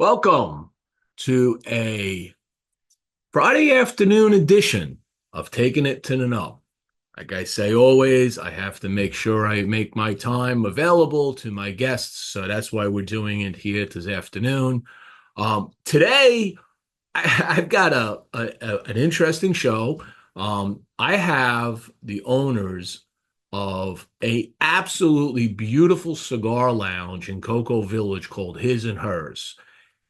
Welcome to a Friday afternoon edition of Taking It to the Nub. Like I say always, I have to make sure I make my time available to my guests. So that's why we're doing it here this afternoon. Today, I've got an interesting show. I have the owners of a absolutely beautiful cigar lounge in Cocoa Village called His and Hers.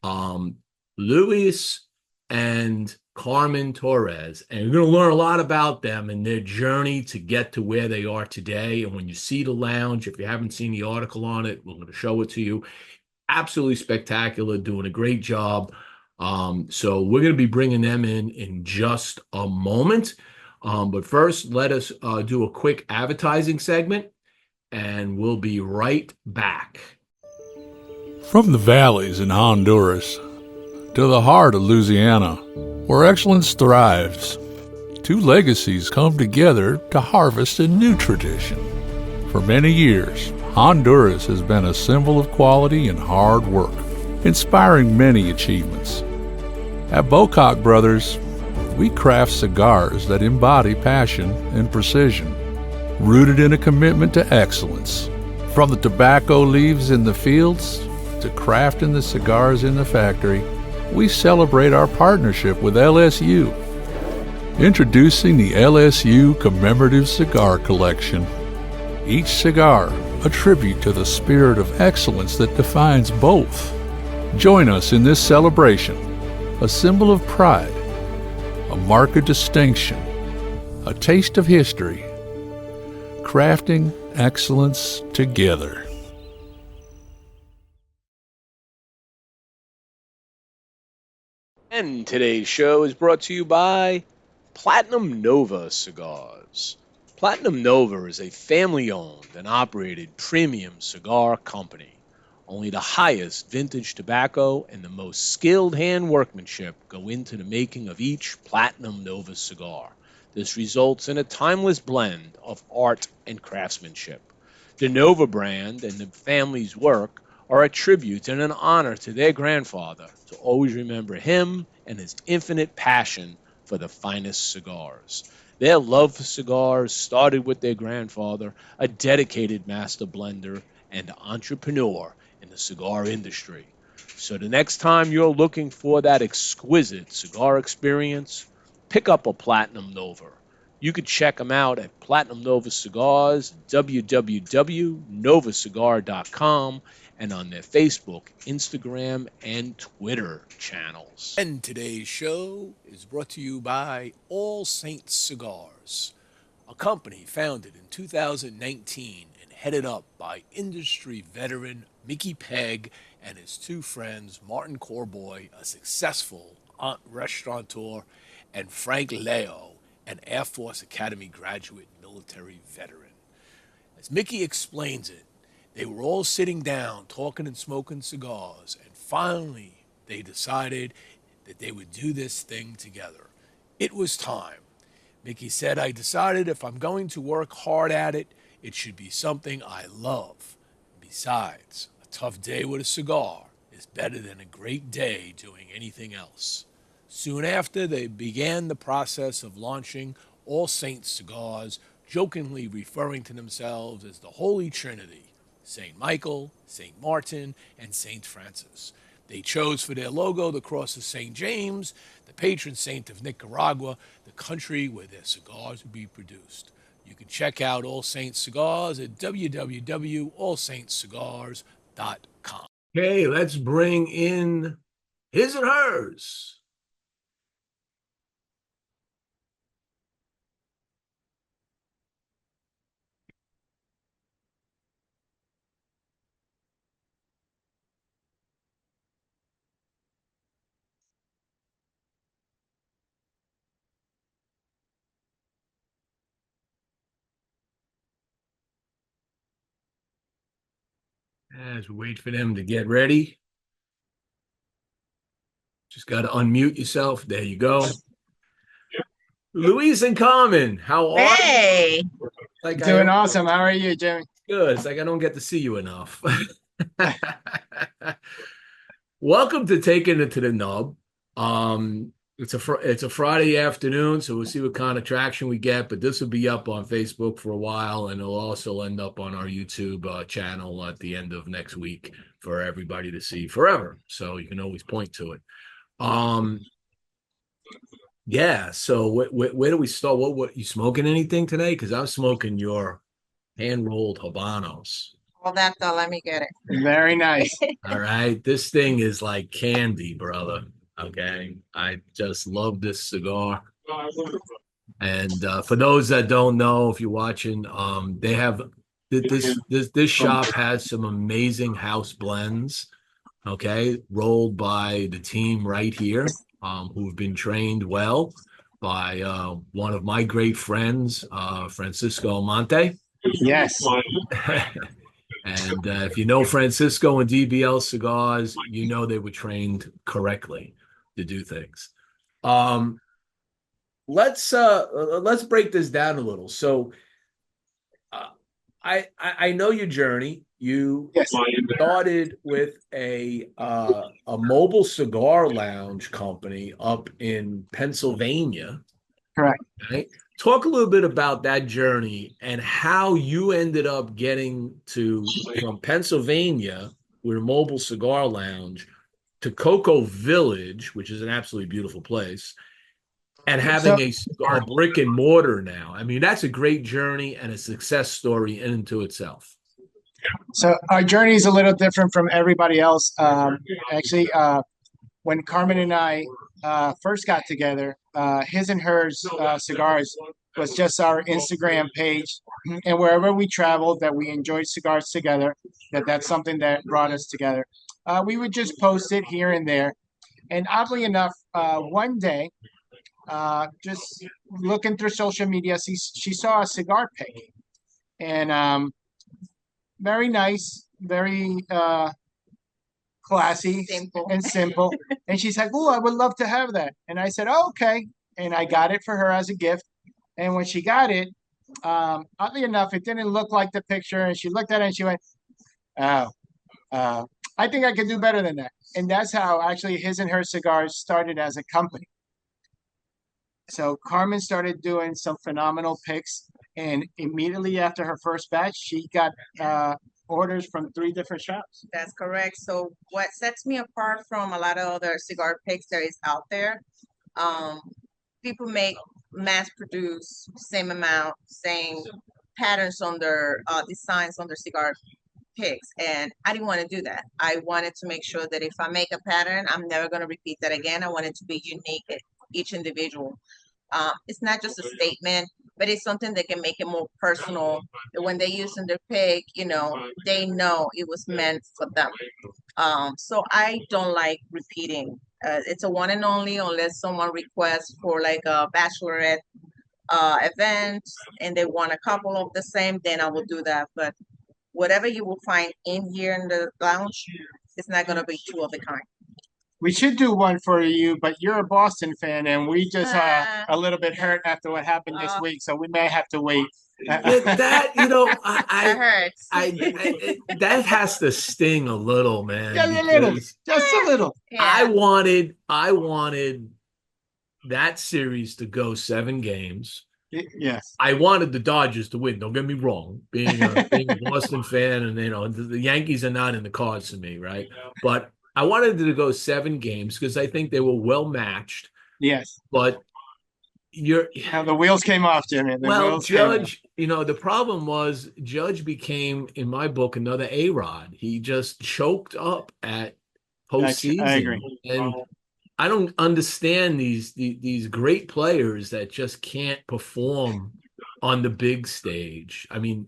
um, Luis and Carmen Torres, and you're going to learn a lot about them and their journey to get to where they are today. And when you see the lounge, if you haven't seen the article on it, we're going to show it to you. Absolutely spectacular, doing a great job. So we're going to be bringing them in just a moment. But first, let us do a quick advertising segment, and we'll be right back. From the valleys in Honduras to the heart of Louisiana, where excellence thrives, two legacies come together to harvest a new tradition. For many years, Honduras has been a symbol of quality and hard work, inspiring many achievements. At Bocock Brothers, we craft cigars that embody passion and precision, rooted in a commitment to excellence. From the tobacco leaves in the fields to crafting the cigars in the factory, we celebrate our partnership with LSU. Introducing the LSU Commemorative Cigar Collection. Each cigar a tribute to the spirit of excellence that defines both. Join us in this celebration, a symbol of pride, a mark of distinction, a taste of history, crafting excellence together. And today's show is brought to you by Platinum Nova Cigars. Platinum Nova is a family-owned and operated premium cigar company. Only the highest vintage tobacco and the most skilled hand workmanship go into the making of each Platinum Nova cigar. This results in a timeless blend of art and craftsmanship. The Nova brand and the family's work are a tribute and an honor to their grandfather to always remember him and his infinite passion for the finest cigars. Their love for cigars started with their grandfather, a dedicated master blender and entrepreneur in the cigar industry. So the next time you're looking for that exquisite cigar experience, pick up a Platinum Nova. You can check them out at Platinum Nova Cigars, www.novacigar.com, and on their Facebook, Instagram, and Twitter channels. And today's show is brought to you by All Saints Cigars, a company founded in 2019 and headed up by industry veteran Mickey Pegg and his two friends, Martin Corboy, a successful restaurateur, and Frank Leo, an Air Force Academy graduate military veteran. As Mickey explains it, they were all sitting down, talking and smoking cigars, and finally they decided that they would do this thing together. It was time. Mickey said, I decided if I'm going to work hard at it, it should be something I love. Besides, a tough day with a cigar is better than a great day doing anything else. Soon after, they began the process of launching All Saints Cigars, jokingly referring to themselves as the Holy Trinity: St. Michael, St. Martin, and St. Francis. They chose for their logo the cross of St. James, the patron saint of Nicaragua, the country where their cigars would be produced. You can check out All Saints Cigars at www.allsaintscigars.com. Okay, let's bring in His and Hers. As we wait for them to get ready, just got to unmute yourself. There you go. Luis and Carmen, how are you? Hey, Like doing awesome. How are you, Jimmie? Good. It's like I don't get to see you enough. Welcome to Taking It to the Nub. It's a Friday afternoon, so we'll see what kind of traction we get. But this will be up on Facebook for a while, and it'll also end up on our YouTube channel at the end of next week for everybody to see forever. So you can always point to it. Yeah. So where do we start? What you smoking anything today? Because I'm smoking your hand rolled Habanos. Well, that though, let me get it. Very nice. All right. This thing is like candy, brother. Okay. I just love this cigar. And for those that don't know, if you're watching, they have this shop has some amazing house blends, okay, rolled by the team right here, who've been trained well by one of my great friends, Francisco Almonte. Yes. And if you know Francisco and DBL Cigars, you know they were trained correctly to do things. Let's break this down a little. So I know your journey. You started with a mobile cigar lounge company up in Pennsylvania. Correct. Right? Talk a little bit about that journey and how you ended up getting from Pennsylvania with a mobile cigar lounge to Cocoa Village, which is an absolutely beautiful place, and having a brick and mortar now. I mean, that's a great journey and a success story in and to itself. So our journey is a little different from everybody else. Actually, when Carmen and I first got together, his and hers cigars was just our Instagram page, and wherever we traveled, that we enjoyed cigars together, that's something that brought us together. We would just post it here and there, and oddly enough, one day, just looking through social media, she saw a cigar pic, and very nice, very classy and simple. And she's like, "Oh, I would love to have that." And I said, "Oh, okay." And I got it for her as a gift. And when she got it, oddly enough, it didn't look like the picture. And she looked at it and she went, "Oh, I think I could do better than that." And that's how actually his and her cigars started as a company. So Carmen started doing some phenomenal picks. And immediately after her first batch, she got orders from 3 different shops. That's correct. So what sets me apart from a lot of other cigar picks that is out there, people make mass produce same amount, same patterns on their designs on their cigar picks. And I didn't want to do that. I wanted to make sure that if I make a pattern, I'm never going to repeat that again. I want it to be unique at each individual. It's not just a statement, but it's something that can make it more personal. When they use in their pick, they know it was meant for them. So I don't like repeating. It's a one and only unless someone requests for like a bachelorette event and they want a couple of the same, then I will do that. But whatever you will find in here in the lounge, it's not going to be 2 of a kind. We should do one for you, but you're a Boston fan, and we just a little bit hurt after what happened this week, so we may have to wait. That That hurts. That has to sting a little, man. Just a little. Yeah. I wanted that series to go 7 games. Yes. I wanted the Dodgers to win. Don't get me wrong. Being a Boston fan, and the Yankees are not in the cards to me, right? But I wanted it to go 7 games because I think they were well matched. Yes. But the wheels came off, Jimmie. Judge, the problem was Judge became, in my book, another A-Rod. He just choked up at postseason. I agree. And I don't understand these great players that just can't perform on the big stage. I mean,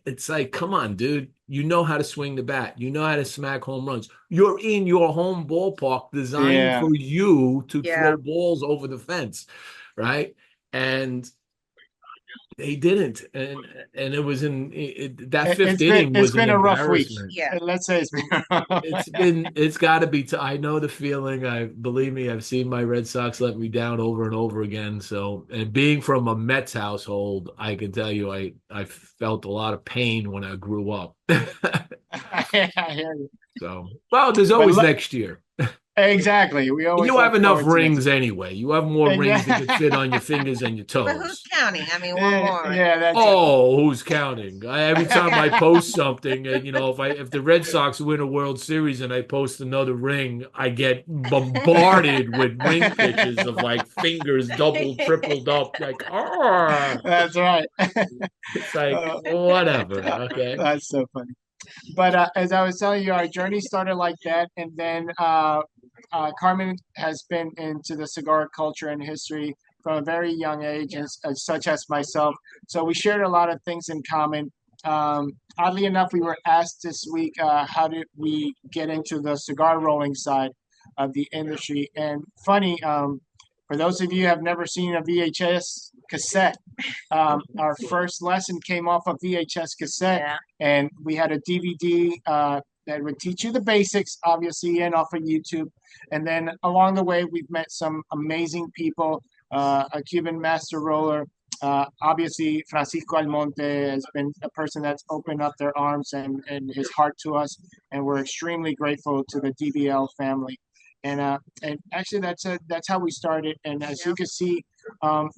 it's like, come on, dude. You know how to swing the bat. You know how to smack home runs. You're in your home ballpark designed for you to throw balls over the fence, right? And they didn't, and it was that fifth It's been inning it's was an been a rough week. embarrassment. Yeah. Let's say it's been a rough. It's got to be. I know the feeling. Believe me, I've seen my Red Sox let me down over and over again. So, and being from a Mets household, I can tell you, I felt a lot of pain when I grew up. I hear you. So, well, there's But always next year. exactly, we always You have look forward forward enough to next. rings anyway. You have more rings that could fit on your fingers and your But who's toes. counting? I mean, one more. Yeah, that's it. Oh, who's counting? Every time I post something, and if the Red Sox win a World Series and I post another ring, I get bombarded with ring pictures of like fingers doubled, tripled up, like That's right. it's like Uh, whatever. Okay. that's so funny. But as I was telling you, our journey started like that, and then Carmen has been into the cigar culture and history from a very young age, as such as myself. So we shared a lot of things in common. Oddly enough, we were asked this week, how did we get into the cigar rolling side of the industry? And funny, for those of you who have never seen a VHS cassette, our first lesson came off a VHS cassette, Yeah. and we had a DVD that would teach you the basics, obviously, and off of YouTube. And then along the way, we've met some amazing people. A Cuban master roller, obviously, Francisco Almonte has been a person that's opened up their arms and his heart to us, and we're extremely grateful to the DBL family. And actually, that's how we started. And as you can see,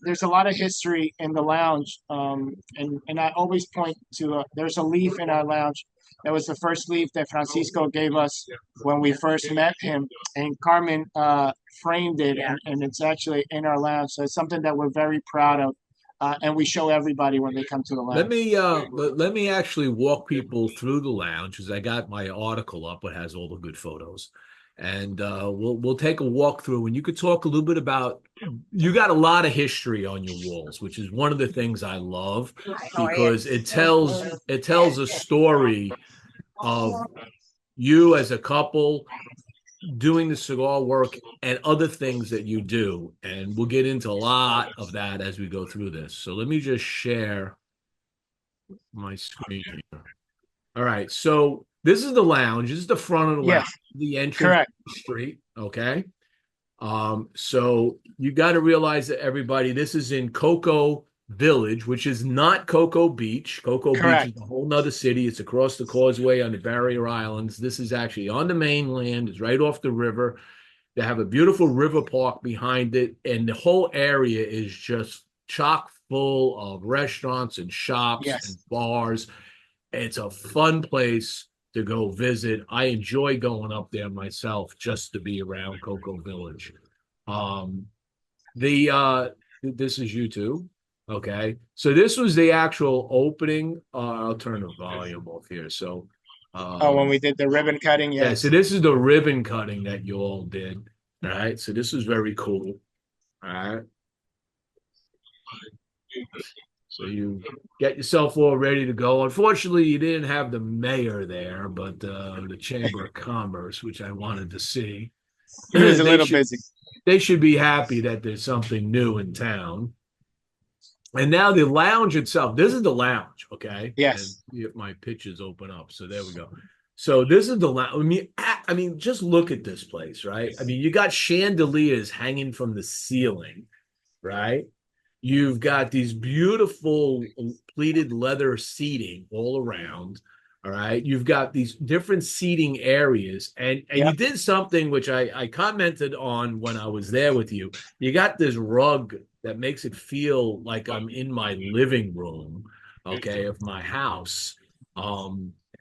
there's a lot of history in the lounge, and I always point to there's a leaf in our lounge. That was the first leaf that Francisco gave us when we first met him, and Carmen framed it, and it's actually in our lounge. So it's something that we're very proud of, and we show everybody when they come to the lounge. Let me actually walk people through the lounge because I got my article up. It has all the good photos, and we'll take a walk through. And you could talk a little bit about. You got a lot of history on your walls, which is one of the things I love because it tells a story of you as a couple doing the cigar work and other things that you do. And we'll get into a lot of that as we go through this. So let me just share my screen here. All right. So this is the lounge. This is the front of the lounge, the entrance Correct. to the street. Okay. So you got to realize that everybody, this is in Cocoa Village, which is not Cocoa Beach. Cocoa Correct. Beach is a whole nother city. It's across the causeway on the Barrier Islands. This is actually on the mainland. It's right off the river. They have a beautiful river park behind it, and the whole area is just chock full of restaurants and shops and bars. It's a fun place to go visit. I enjoy going up there myself just to be around Cocoa Village. This is YouTube. Okay. So this was the actual opening. I'll turn the volume off here. So when we did the ribbon cutting, yeah, so this is the ribbon cutting that you all did. All right. So this was very cool. All right. So you get yourself all ready to go. Unfortunately, you didn't have the mayor there, but the Chamber of Commerce, which I wanted to see. he was a little busy. They should be happy that there's something new in town. And now the lounge itself. This is the lounge, okay? Yes. And my pictures open up. So there we go. So this is the lounge. I mean, just look at this place, right? I mean, you got chandeliers hanging from the ceiling, right? You've got these beautiful pleated leather seating all around. All right. You've got these different seating areas. And you did something which I commented on when I was there with you. You got this rug that makes it feel like I'm in my living room, okay, of my house.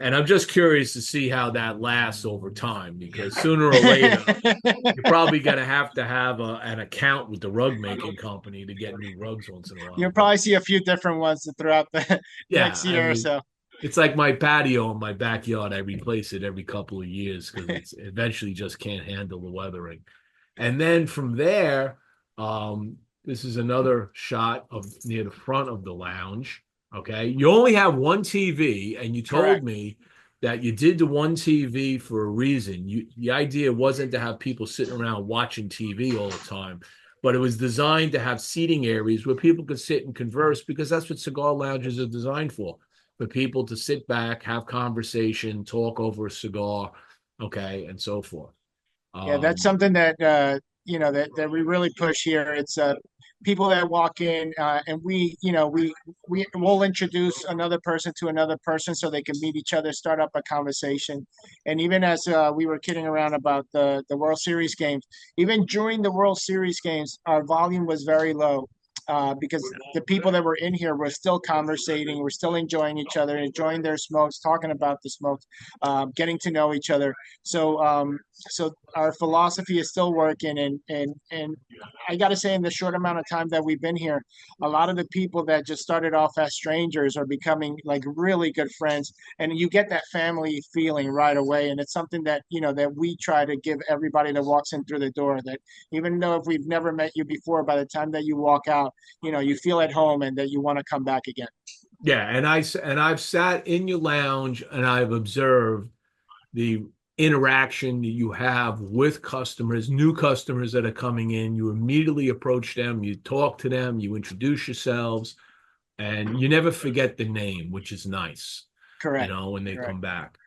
And I'm just curious to see how that lasts over time, because sooner or later, you're probably going to have an account with the rug making company to get new rugs once in a while. You'll probably see a few different ones throughout the next year or so. It's like my patio in my backyard. I replace it every couple of years because it's eventually just can't handle the weathering. And then from there, this is another shot of near the front of the lounge. Okay. You only have one TV, and you told me that you did the one TV for a reason. The idea wasn't to have people sitting around watching TV all the time. but it was designed to have seating areas where people could sit and converse, because that's what cigar lounges are designed for people to sit back, have conversation, talk over a cigar, okay, and so forth. Yeah, that's something that that we really push here. It's people that walk in, and we will introduce another person to another person so they can meet each other, start up a conversation. And even as we were kidding around about the World Series games, even during the World Series games, our volume was very low. Because the people that were in here were still conversating, were still enjoying each other, enjoying their smokes, talking about the smokes, getting to know each other. So our philosophy is still working, and I got to say, in the short amount of time that we've been here, a lot of the people that just started off as strangers are becoming like really good friends, and you get that family feeling right away. And it's something that that we try to give everybody that walks in through the door, that even though if we've never met you before, by the time that you walk out, you feel at home and that you want to come back again. Yeah, I've sat in your lounge and I've observed the interaction that you have with customers, new customers that are coming in. You immediately approach them, you talk to them, you introduce yourselves, and you never forget the name, which is nice, Correct. when they Correct. come back.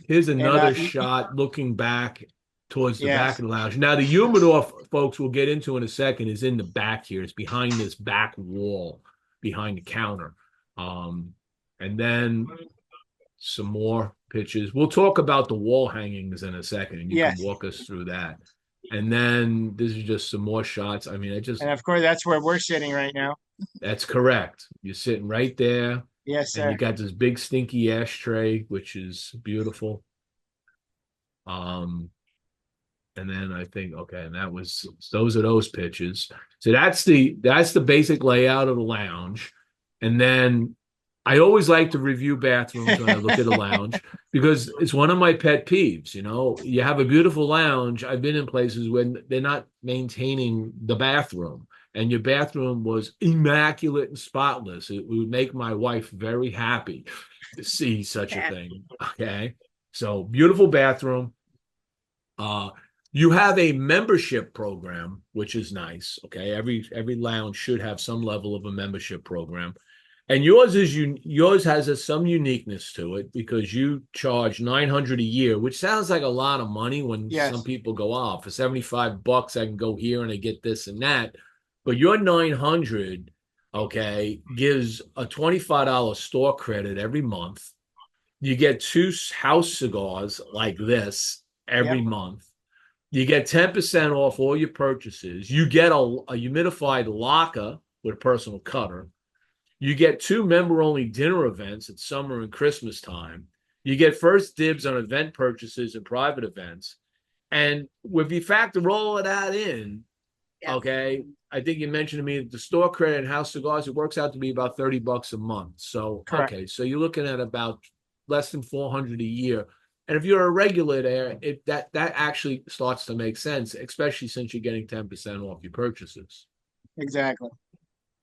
Here's And another shot looking back towards the back yes, of the lounge. Now, the humidor, folks, we'll get into in a second, is in the back here. It's behind this back wall, behind the counter. And then some more pictures. We'll talk about the wall hangings in a second, and you can yes, walk us through that. And then this is just some more shots. I mean, and of course that's where we're sitting right now. that's correct. You're sitting right there, Yes, and you sir. got this big stinky ashtray, which is beautiful. And then I think, okay, and those are those pictures. So that's the basic layout of the lounge. And then I always like to review bathrooms when I look at a lounge, because it's one of my pet peeves. You have a beautiful lounge. I've been in places when they're not maintaining the bathroom, and your bathroom was immaculate and spotless. It would make my wife very happy to see such a thing. Okay. So beautiful bathroom. You have a membership program, which is nice. Okay. Every lounge should have some level of a membership program. And yours has some uniqueness to it, because you charge $900 a year, which sounds like a lot of money when some Yes. people go off for $75. I can go here and I get this and that. But your 900, okay, gives a $25 store credit every month. You get 2 house cigars like this Yep. every month. You get 10% off all your purchases. You get a humidified locker with a personal cutter. You get 2 member-only dinner events at summer and Christmas time. You get first dibs on event purchases and private events. And if you factor all of that in, okay, I think you mentioned to me that the store credit and house cigars, it works out to be about $30 a month. So, Correct. okay, so you're looking at about less than $400 a year. And if you're a regular there, that actually starts to make sense, especially since you're getting 10% off your purchases. Exactly.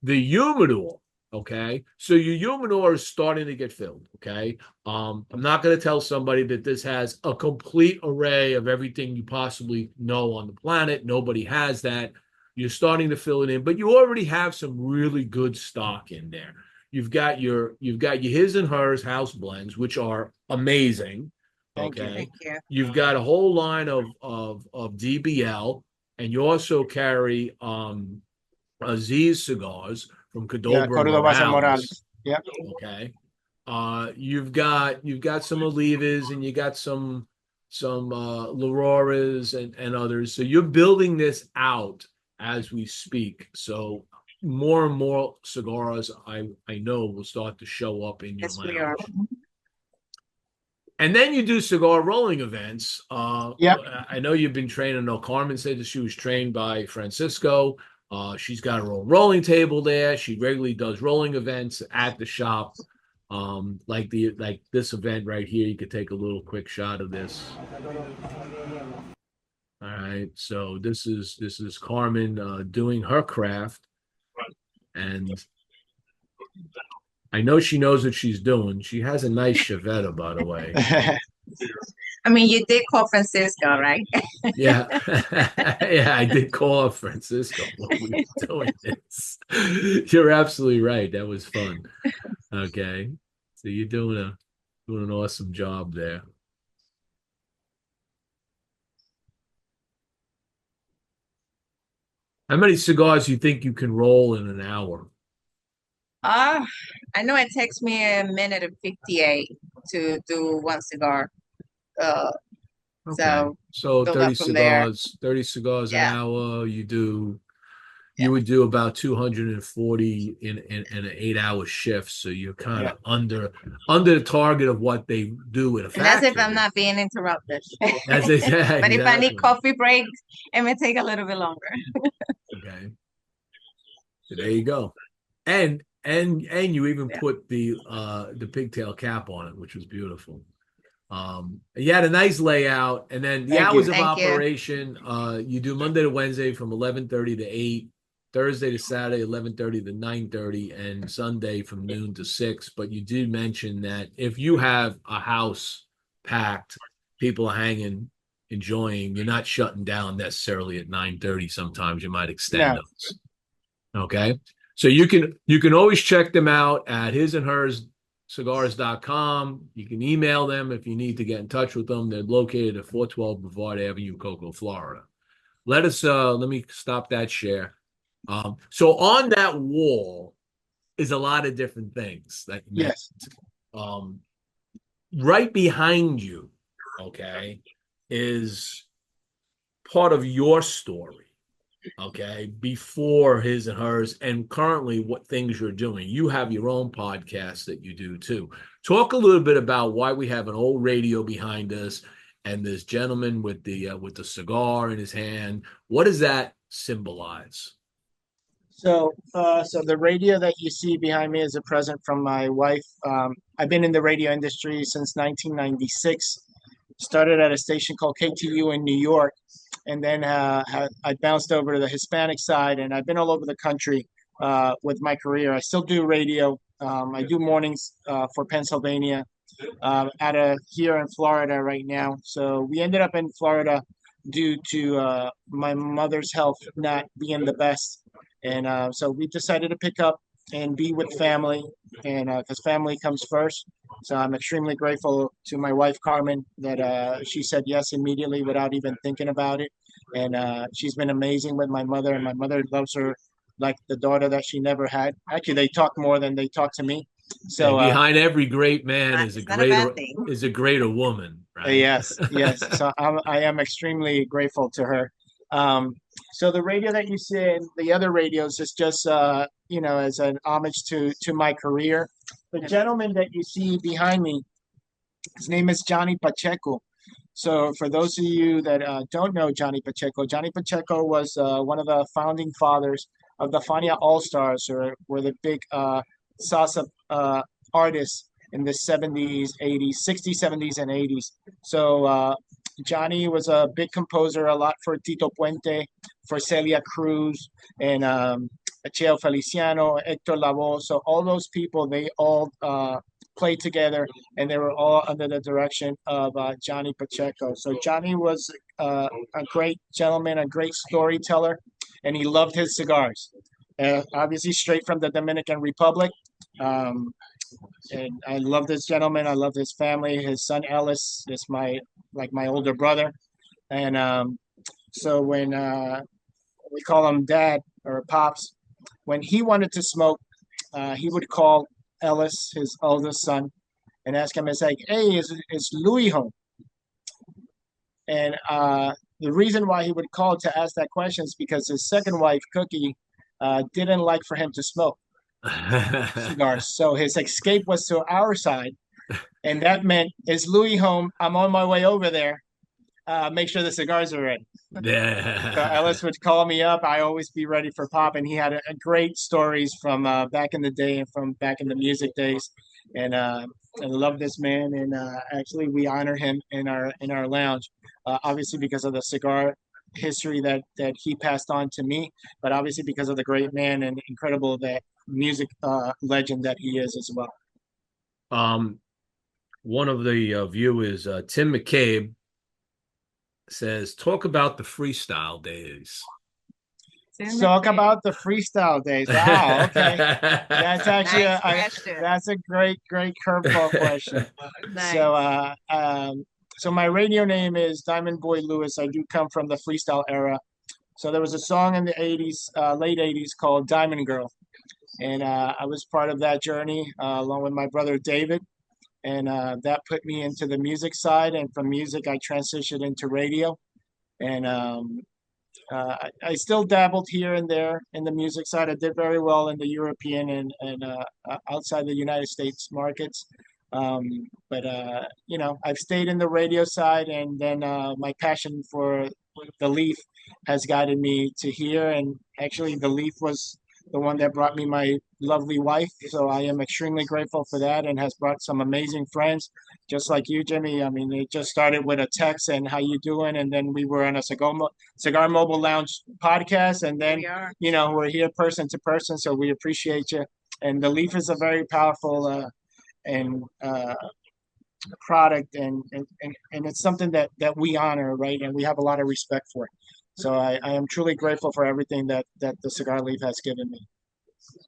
The humidor, okay, so your humidor is starting to get filled. Okay, I'm not going to tell somebody that this has a complete array of everything you possibly know on the planet. Nobody has that. You're starting to fill it in, but you already have some really good stock in there. You've got your his and hers house blends, which are amazing. Thank you. Okay, Thank you. you've got a whole line of DBL, and you also carry Aziz cigars from Yeah, Cordova and Cordova and Morales. Morales. Yep. Okay. You've got some Olivas, and you got some Lauroras and others. So you're building this out as we speak. So more and more cigars I know will start to show up in your Yes, we are. lounge. And then you do cigar rolling events. Yep. I know you've been trained. I know Carmen said that she was trained by Francisco. She's got her own rolling table there. She regularly does rolling events at the shop. Like this event right here. You could take a little quick shot of this. All right. So this is Carmen doing her craft. And I know she knows what she's doing. She has a nice Chevette, by the way. I mean, you did call Francisco, right? Yeah. Yeah, I did call up Francisco while we were doing this. You're absolutely right. That was fun. Okay. So you're doing an awesome job there. How many cigars do you think you can roll in an hour? Uh, I know it takes me a minute and 58 to do one cigar. Uh, Okay. so So build up from there. 30 cigars an Yeah, hour. yeah. You would do about 240 in an 8 hour shift. So you're kind Yeah. of under the target of what they do in a And that's if I'm factory. not being interrupted. As they say, But if I need exactly. coffee breaks, it may take a little bit longer. Okay. So there you go. And you even Yeah. put the pigtail cap on it, which was beautiful. You had a nice layout, and then the Thank hours you. of Thank you. operation, you do Monday to Wednesday from 11:30 to 8, Thursday to Saturday 11:30 to 9:30, and Sunday from noon to 6. But you did mention that if you have a house packed, people are hanging, enjoying, you're not shutting down necessarily at 9:30. Sometimes you might extend No. those. Okay. So you can always check them out at his and hers cigars.com. You can email them if you need to get in touch with them. They're located at 412 Brevard Avenue, Cocoa, Florida. Let me stop that share. So on that wall is a lot of different things that you mentioned. Yes. Um, right behind you, okay, is part of your story, okay, before his and hers, and currently what things you're doing. You have your own podcast that you do too. Talk a little bit about why we have an old radio behind us and this gentleman with the cigar in his hand. What does that symbolize? So the radio that you see behind me is a present from my wife. I've been in the radio industry since 1996. Started at a station called KTU in New York, and then I bounced over to the Hispanic side, and I've been all over the country with my career. I still do radio. I do mornings for Pennsylvania, out of here in Florida right now. So we ended up in Florida due to my mother's health not being the best, and so we decided to pick up and be with family, and because family comes first. So I'm extremely grateful to my wife Carmen that she said yes immediately without even thinking about it, and she's been amazing with my mother, and my mother loves her like the daughter that she never had. Actually, they talk more than they talk to me. Hey, So behind every great man It's not a bad thing. is a greater woman, right? yes, yes. So I am extremely grateful to her. Um, so the radio that you see in the other radios is just, as an homage to my career. The gentleman that you see behind me, his name is Johnny Pacheco. So for those of you that don't know Johnny Pacheco was one of the founding fathers of the Fania All Stars, or were the big salsa artists in the 70s, 80s, 60s, 70s, and 80s. So Johnny was a big composer, a lot for Tito Puente, for Celia Cruz, and Cheo Feliciano, Hector Lavoe. So all those people, they all played together, and they were all under the direction of Johnny Pacheco. So Johnny was a great gentleman, a great storyteller, and he loved his cigars. Obviously, straight from the Dominican Republic. Um, and I love this gentleman. I love his family. His son Ellis is my older brother, and so when we call him Dad or Pops, when he wanted to smoke, he would call Ellis, his oldest son, and ask him, it's like, hey, is Louis home? And the reason why he would call to ask that question is because his second wife, Cookie, didn't like for him to smoke cigars. So his escape was to our side. And that meant, is Louis home? I'm on my way over there. Make sure the cigars are ready. So Yeah. Ellis would call me up. I always be ready for Pop, and he had a great stories from back in the day and from back in the music days, and I love this man. And actually, we honor him in our lounge, obviously because of the cigar history that he passed on to me, but obviously because of the great man and incredible that music legend that he is as well. Um, one of the viewers, Tim McCabe, says, "Talk about the freestyle days." Talk about the freestyle days. Wow. Okay. That's actually Nice question. that's a great curveball question. Nice. So my radio name is Diamond Boy Lewis. I do come from the freestyle era. So there was a song in the '80s, late '80s, called Diamond Girl, and I was part of that journey along with my brother David, and that put me into the music side. And from music, I transitioned into radio, and I still dabbled here and there in the music side. I did very well in the European and outside the United States markets. But I've stayed in the radio side, and then my passion for the Leaf has guided me to here. And actually, the Leaf was the one that brought me my lovely wife. So I am extremely grateful for that, and has brought some amazing friends, just like you, Jimmie. I mean, it just started with a text and how you doing, and then we were on a Cigar Mobile Lounge podcast, and then we're here person to person. So we appreciate you. And the Leaf is a very powerful and product, and it's something that we honor, right? And we have a lot of respect for it. So I am truly grateful for everything that the Cigar Leaf has given me.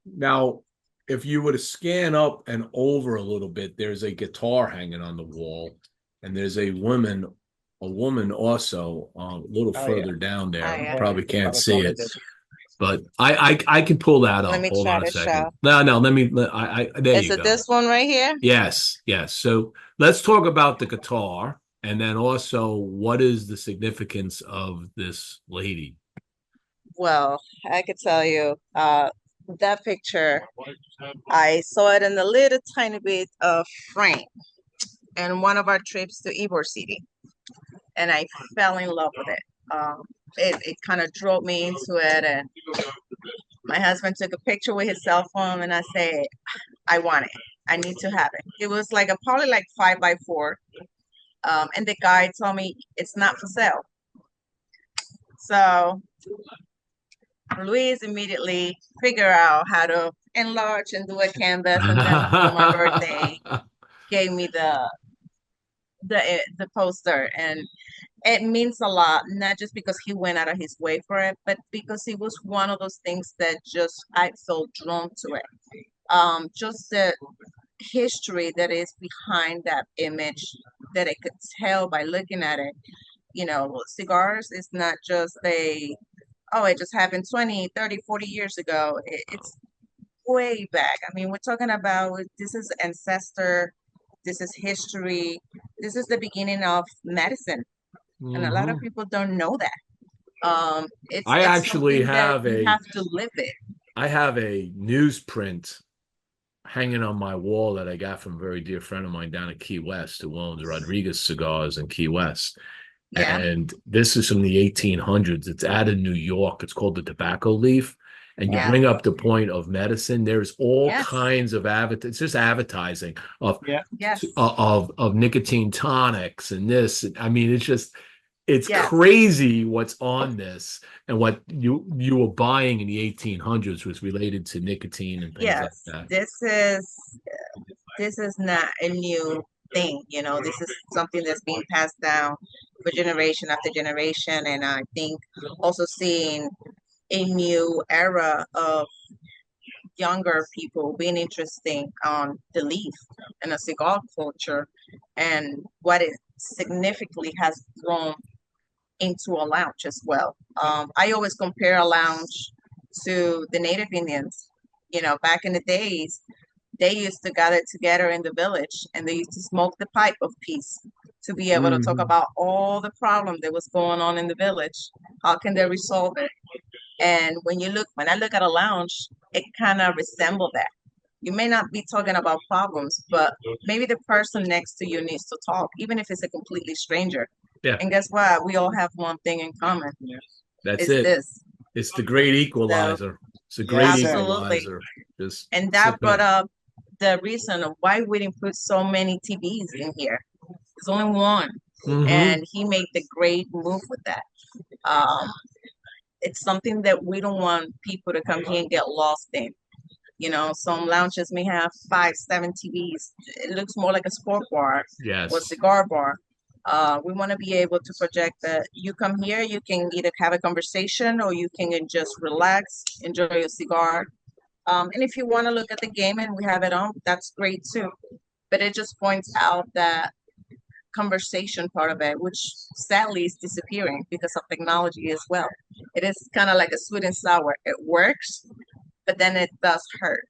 Now, if you were to scan up and over a little bit, there's a guitar hanging on the wall, and there's a woman also a little further down there. You probably can't see it, but I can pull that up. Let me Hold try on a to second. show. No, let me. There Is you it go. this one right here? Yes. So let's talk about the guitar, and then also what is the significance of this lady? Well, I could tell you, that picture, I saw it in a little tiny bit of frame in one of our trips to Ybor City, and I fell in love with it. It kind of drove me into it, and my husband took a picture with his cell phone, and I said, I want it. I need to have it. It was like probably like 5x4. And the guy told me it's not for sale. So Luis immediately figured out how to enlarge and do a canvas, and then for my birthday gave me the poster, and it means a lot, not just because he went out of his way for it, but because it was one of those things that just I felt drawn to it. Just the history that is behind that image, that I could tell by looking at it. Cigars is not just it just happened 20, 30, 40 years ago. It's way back. I mean, we're talking about, this is ancestor, this is history, this is the beginning of medicine. And a lot of people don't know that. It's actually something that you have to live it. I have a newsprint hanging on my wall that I got from a very dear friend of mine down at Key West, who owns Rodriguez Cigars in Key West. Yeah. And this is from the 1800s. It's out of New York. It's called the tobacco leaf. And you bring up the point of medicine. There's all kinds of it's just advertising of of nicotine tonics and this. I mean, it's crazy what's on this, and what you were buying in the 1800s was related to nicotine and things like that. This is not a new thing. This is something that's being passed down for generation after generation, and I think also seeing a new era of younger people being interested on the leaf and a cigar culture, and what it significantly has grown into a lounge as well. I always compare a lounge to the Native Indians. Back in the days, they used to gather together in the village, and they used to smoke the pipe of peace to be able to talk about all the problems that was going on in the village. How can they resolve it? And when I look at a lounge, it kind of resembles that. You may not be talking about problems, but maybe the person next to you needs to talk, even if it's a completely stranger. Yeah. And guess what? We all have one thing in common. That's this. It's the great equalizer. It's a great equalizer. And that brought up the reason of why we didn't put so many TVs in here. There's only one. And he made the great move with that. It's something that we don't want people to come here and get lost in. You know, some lounges may have 5, 7 TVs. It looks more like a sport bar or Yes. cigar bar. We want to be able to project that you come here, you can either have a conversation or you can just relax, enjoy your cigar. And if you want to look at the game and we have it on, that's great too. But it just points out that conversation part of it, which sadly is disappearing because of technology as well. It is kind of like a sweet and sour. It works, but then it does hurt.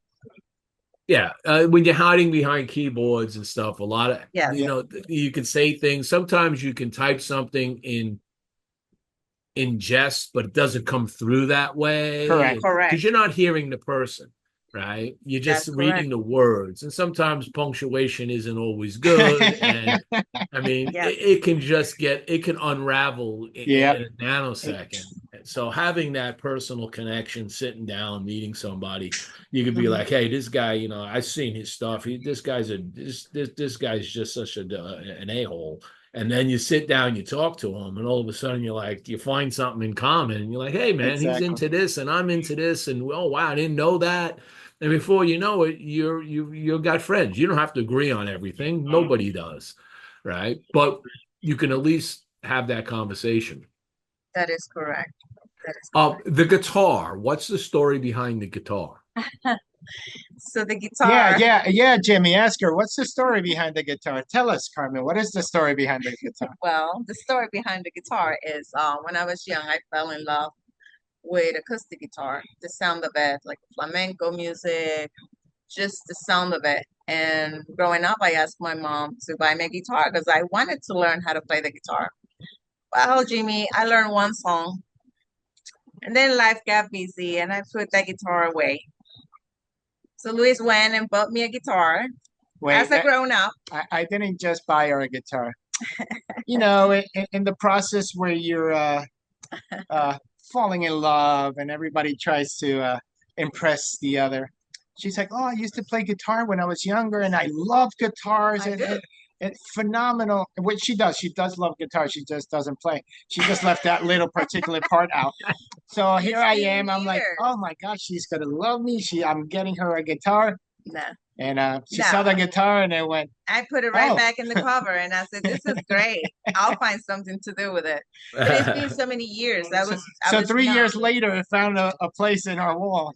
Yeah, when you're hiding behind keyboards and stuff, a lot of Yes. you know you can say things. Sometimes you can type something in jest, but it doesn't come through that way. Correct. Correct. Because you're not hearing the person, right? You're just That's reading correct. the words, and sometimes punctuation isn't always good. And I mean, Yes. it can just it can unravel Yep. in a nanosecond. So having that personal connection, sitting down, meeting somebody, you could be like, "Hey, this guy, you know, I've seen his stuff. This guy's this guy's just such an a-hole." And then you sit down, you talk to him, and all of a sudden you're like, you find something in common, and you're like, "Hey, man, he's Exactly. into this, and I'm into this, and oh wow, I didn't know that." And before you know it, you've got friends. You don't have to agree on everything. Nobody does, right? But you can at least have that conversation. That is correct. That is correct. The guitar. What's the story behind the guitar? So the guitar. Yeah, Jimmie, ask her, what's the story behind the guitar? Tell us, Carmen, what is the story behind the guitar? Well, the story behind the guitar is when I was young, I fell in love with acoustic guitar, the sound of it, like flamenco music, just the sound of it. And growing up, I asked my mom to buy me a guitar because I wanted to learn how to play the guitar. Well, Jimmie, I learned one song, and then life got busy, and I put that guitar away. So Luis went and bought me a guitar as a grown up. I didn't just buy her a guitar. You know, in the process where you're falling in love and everybody tries to impress the other. She's like, "Oh, I used to play guitar when I was younger, and I love guitars, and phenomenal." What she does love guitar. She just doesn't play. She just left that little particular part out. So here I am. I'm like, "Oh my gosh, she's gonna love me." I'm getting her a guitar. Nah. And she saw the guitar and it went. I put it right back in the cover, and I said, "This is great. I'll find something to do with it." But it's been so many years. So 3 years later, it found a place in our wall.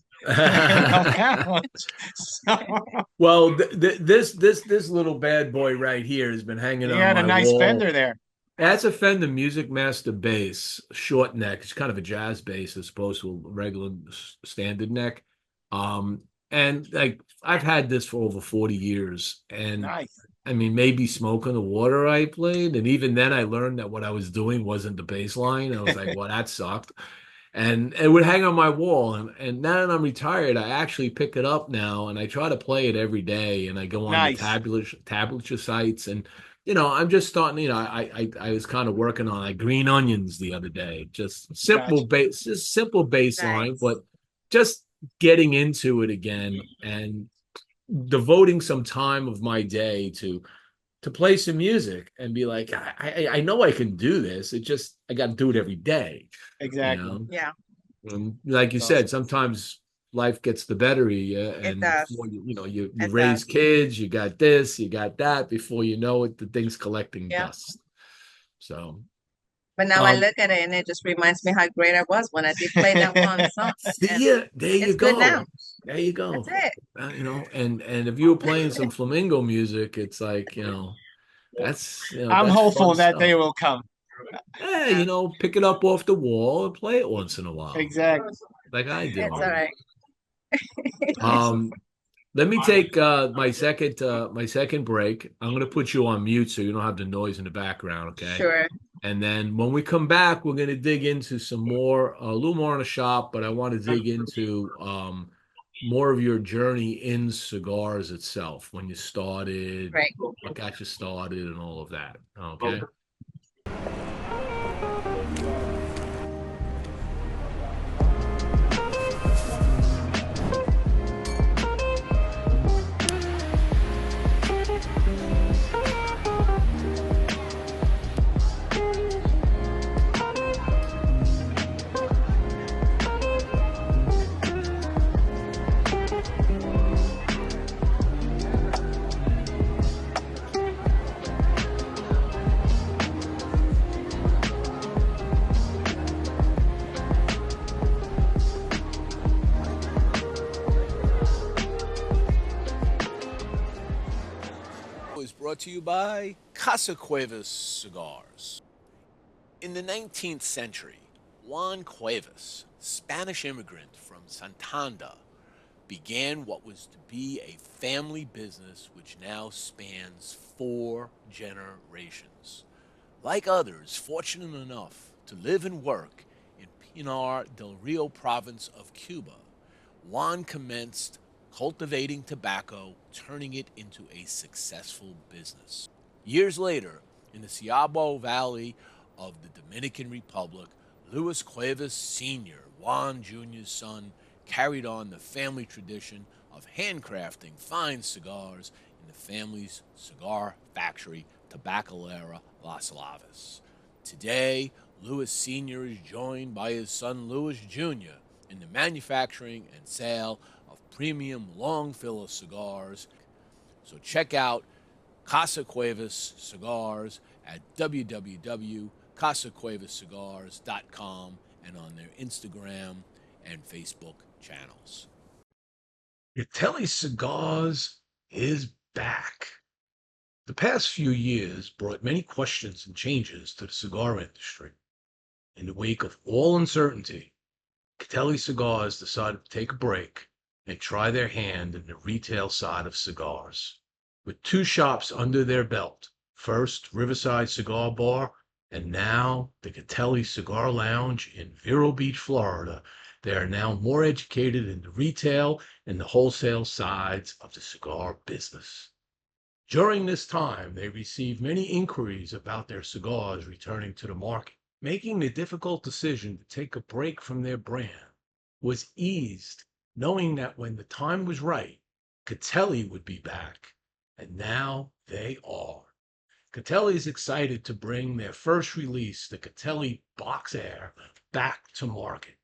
Well, this little bad boy right here has been hanging on my wall. He had a nice Fender there. That's a Fender Music Master bass, short neck. It's kind of a jazz bass as opposed to a regular standard neck. And like I've had this for over 40 years, and nice. I mean, maybe Smoke on the Water I played, and even then I learned that what I was doing wasn't the bass line. I was like, well, that sucked. And it would hang on my wall. And now that I'm retired, I actually pick it up now and I try to play it every day. And I go on the tablature sites. And, you know, I'm just starting, you know, I was kind of working on like Green Onions the other day. Just simple bass, just simple bass line, but just getting into it again and devoting some time of my day to play some music and be like, I know I can do this. It just, I got to do it every day. Exactly. You know? Yeah. And like you said, sometimes life gets the better of you. And you raise kids, you got this, you got that. Before you know it, the thing's collecting dust. So. But now I look at it and it just reminds me how great I was when I did play that one song. Yeah, there you go. Good now. There you go. That's it. You know, and if you were playing some flamenco music, it's like, you know, that's. You know, I'm hopeful that stuff. day will come. Hey, you know, pick it up off the wall and play it once in a while. Exactly. Like I do. It's all right. Let me take my second break. I'm going to put you on mute so you don't have the noise in the background, okay? Sure. And then when we come back, we're going to dig into some more, a little more on the shop, but I want to dig into more of your journey in cigars itself, when you started, what got you started, and all of that. Okay. brought to you by Casa Cuevas Cigars. In the 19th century, Juan Cuevas, Spanish immigrant from Santander, began what was to be a family business which now spans 4 generations. Like others fortunate enough to live and work in Pinar del Rio province of Cuba, Juan commenced cultivating tobacco, turning it into a successful business. Years later, in the Ciabo Valley of the Dominican Republic, Luis Cuevas Sr., Juan Jr.'s son, carried on the family tradition of handcrafting fine cigars in the family's cigar factory, Tabacalera Las Lavas. Today, Luis Sr. is joined by his son Luis Jr. in the manufacturing and sale of premium long filler cigars. So check out Casa Cuevas Cigars at www.casacuevascigars.com and on their Instagram and Facebook channels. Catelli Cigars is back. The past few years brought many questions and changes to the cigar industry. In the wake of all uncertainty, Catelli Cigars decided to take a break and try their hand in the retail side of cigars. With 2 shops under their belt, first Riverside Cigar Bar and now the Catelli Cigar Lounge in Vero Beach, Florida, they are now more educated in the retail and the wholesale sides of the cigar business. During this time, they received many inquiries about their cigars returning to the market. Making the difficult decision to take a break from their brand was eased, knowing that when the time was right, Catelli would be back, and now they are. Catelli is excited to bring their first release, the Catelli Box Air, back to market.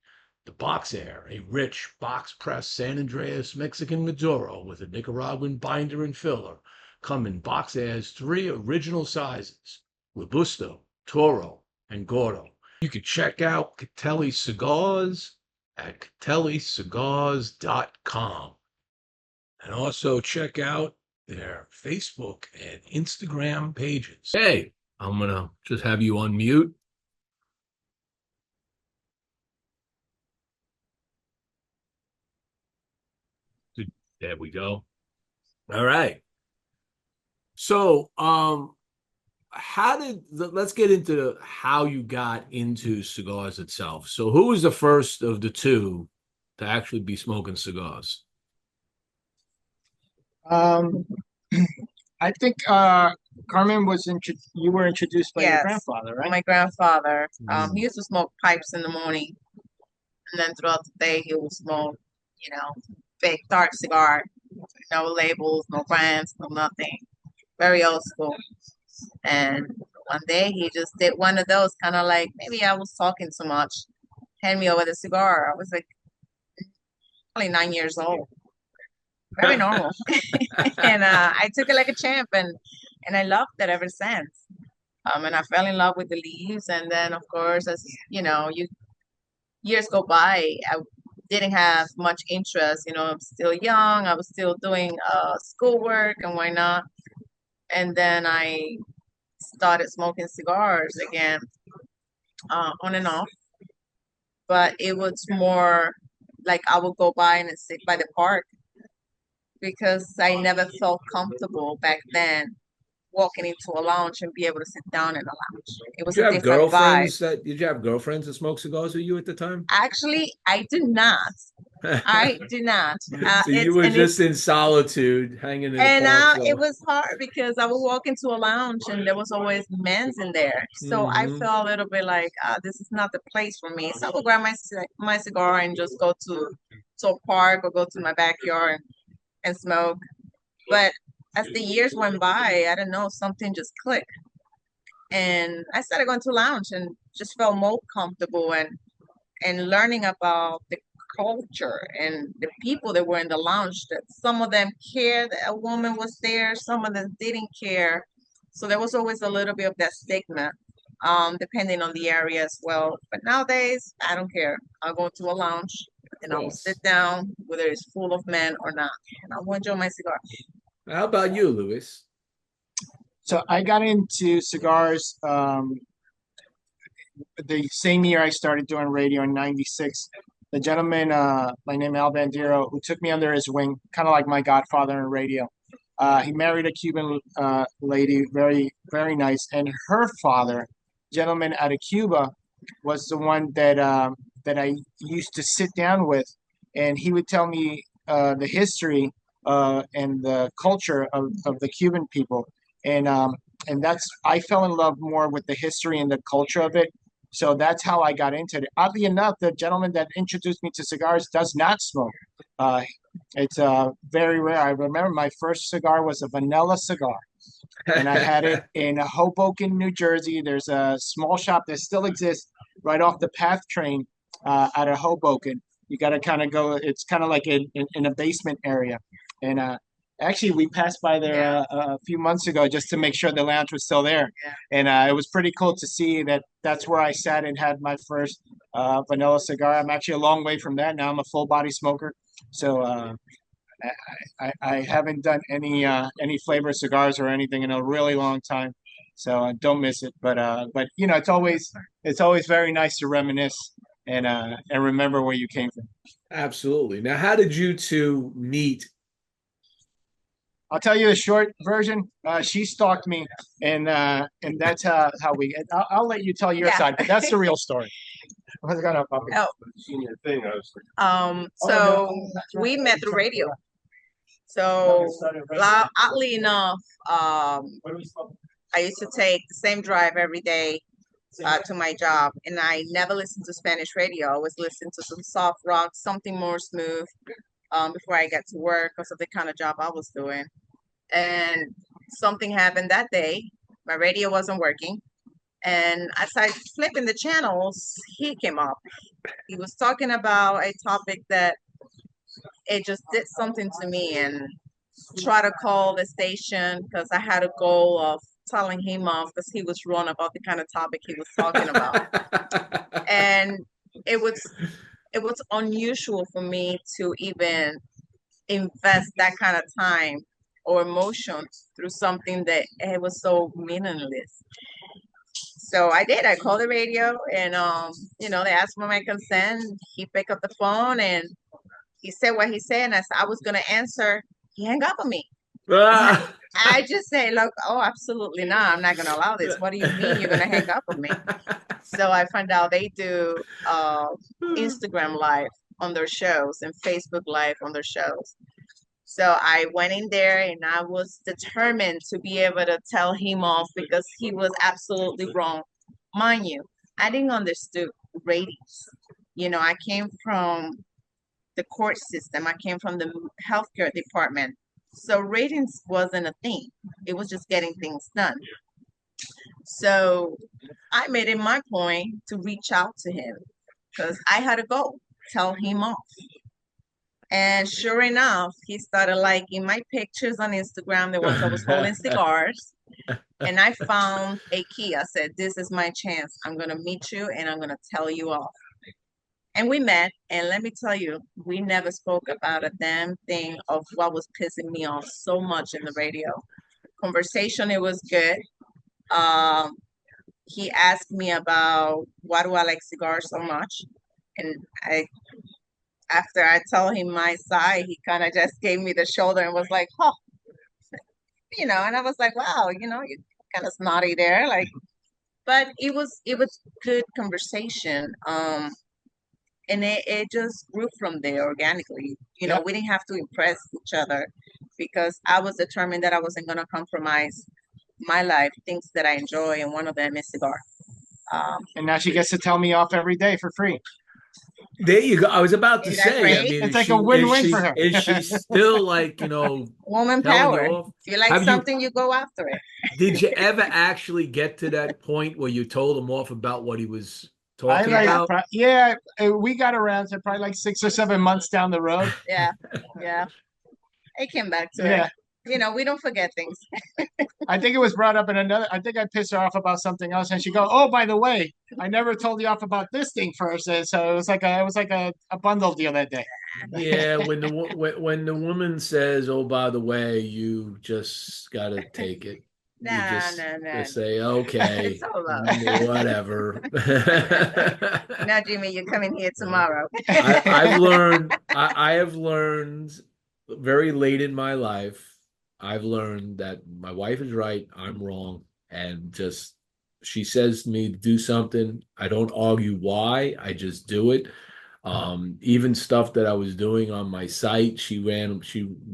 The Box Air, a rich box press San Andreas Mexican Maduro with a Nicaraguan binder and filler, come in Box Air's 3 original sizes, Robusto, Toro, and Gordo. You can check out Catelli Cigars at catellicigars.com. And also check out their Facebook and Instagram pages. Hey, I'm going to just have you unmute. There we go. All right. So, let's get into how you got into cigars itself. So who was the first of the 2 to actually be smoking cigars? I think Carmen you were introduced by your grandfather, right? My grandfather. He used to smoke pipes in the morning, and then throughout the day he would smoke, big dark cigar, no labels, no brands, no nothing. Very old school. And one day he just did one of those, kind of like maybe I was talking too much. Hand me over the cigar. I was like only 9 years old. Very normal. And I took it like a champ, and I loved it ever since. And I fell in love with the leaves, and then of course, as years go by, I didn't have much interest. I'm still young. I was still doing schoolwork and why not. And then I started smoking cigars again, on and off. But it was more like I would go by and sit by the park because I never felt comfortable back then walking into a lounge and be able to sit down in a lounge. It was a different vibe. Did you have girlfriends that smoked cigars with you at the time? Actually, I do not. I do not. So you were just in solitude, hanging in the park. It was hard because I would walk into a lounge and there was always men's in there. So I felt a little bit like this is not the place for me. So I would grab my cigar and just go to a park or go to my backyard and smoke. But as the years went by, I don't know, something just clicked. And I started going to lounge and just felt more comfortable and learning about the culture and the people that were in the lounge, that some of them cared that a woman was there, some of them didn't care. So there was always a little bit of that stigma, depending on the area as well. But nowadays, I don't care. I'll go to a lounge and I will sit down, whether it's full of men or not, and I will enjoy my cigar. How about you, Luis? So I got into cigars the same year I started doing radio in '96. The gentleman, my name Al Bandero, who took me under his wing, kind of like my godfather in radio. He married a Cuban lady, very, very nice. And her father, gentleman out of Cuba, was the one that I used to sit down with, and he would tell me the history and the culture of the Cuban people. And that's I fell in love more with the history and the culture of it. So that's how I got into it. Oddly enough, the gentleman that introduced me to cigars does not smoke. Uh, it's very rare. I remember my first cigar was a vanilla cigar, and I had it in Hoboken, New Jersey. There's a small shop that still exists right off the PATH train out of Hoboken. You got to kind of go. It's kind of like in a basement area, and actually we passed by there a few months ago just to make sure the lounge was still there, and it was pretty cool to see that that's where I sat and had my first vanilla cigar. I'm actually a long way from that now. I'm a full body smoker, so. I haven't done any flavor cigars or anything in a really long time, so don't miss it. But you know, it's always very nice to reminisce and remember where you came from. Absolutely. Now, how did you two meet? I'll tell you a short version. She stalked me, and that's how we. I'll let you tell your side, but that's the real story. What's going on, puppy? Oh, so we met through radio. So oddly enough, I used to take the same drive every day to my job, and I never listened to Spanish radio. I always listened to some soft rock, something more smooth, before I got to work because of the kind of job I was doing. And something happened that day. My radio wasn't working. And as I flipping the channels, he came up. He was talking about a topic that it just did something to me, and try to call the station because I had a goal of telling him off because he was wrong about the kind of topic he was talking about. And it was it was unusual for me to even invest that kind of time or emotion through something that it was so meaningless. So I did. I called the radio and they asked for my consent. He picked up the phone and he said what he said, and I said I was gonna answer. He hung up on me. Ah. I just say, look, oh, absolutely not. I'm not gonna allow this. What do you mean you're gonna hang up on me? So I found out they do Instagram live on their shows and Facebook live on their shows. So I went in there and I was determined to be able to tell him off because he was absolutely wrong. Mind you, I didn't understand ratings. I came from the court system. I came from the healthcare department. So ratings wasn't a thing. It was just getting things done. So I made it my point to reach out to him because I had to go tell him off. And sure enough, he started liking my pictures on Instagram, the ones I was holding cigars. And I found a key. I said, this is my chance. I'm going to meet you and I'm going to tell you off. And we met, and let me tell you, we never spoke about a damn thing of what was pissing me off so much in the radio. Conversation, it was good. Um, he asked me about why do I like cigars so much, and after I told him my side, he kind of just gave me the shoulder and was like, "Oh, And I was like, "Wow, you're kind of snotty there." Like, but it was good conversation. And it just grew from there organically. We didn't have to impress each other because I was determined that I wasn't going to compromise my life, things that I enjoy, and one of them is cigar. And now she gets to tell me off every day for free. There you go. I was about to Is that say, I great? mean, It's like a win-win for her. Is she still like, Woman telling power. you off? If you like Have you- something, you go after it. Did you ever actually get to that point where you told him off about what he was talking about? We got around to probably like 6 or 7 months down the road. Yeah. It came back to it. We don't forget things. I think it was brought up in another. I think I pissed her off about something else, and she go, "Oh, by the way, I never told you off about this thing first." And so it was like a bundle deal that day. Yeah, when the woman says, "Oh, by the way," you just got to take it. you No, no, no. just say, okay, Solo. whatever. Now, Jimmie, you're coming here tomorrow. I have learned very late in my life, I've learned that my wife is right, I'm wrong, and just she says to me to do something, I don't argue why, I just do it. Even stuff that I was doing on my site, she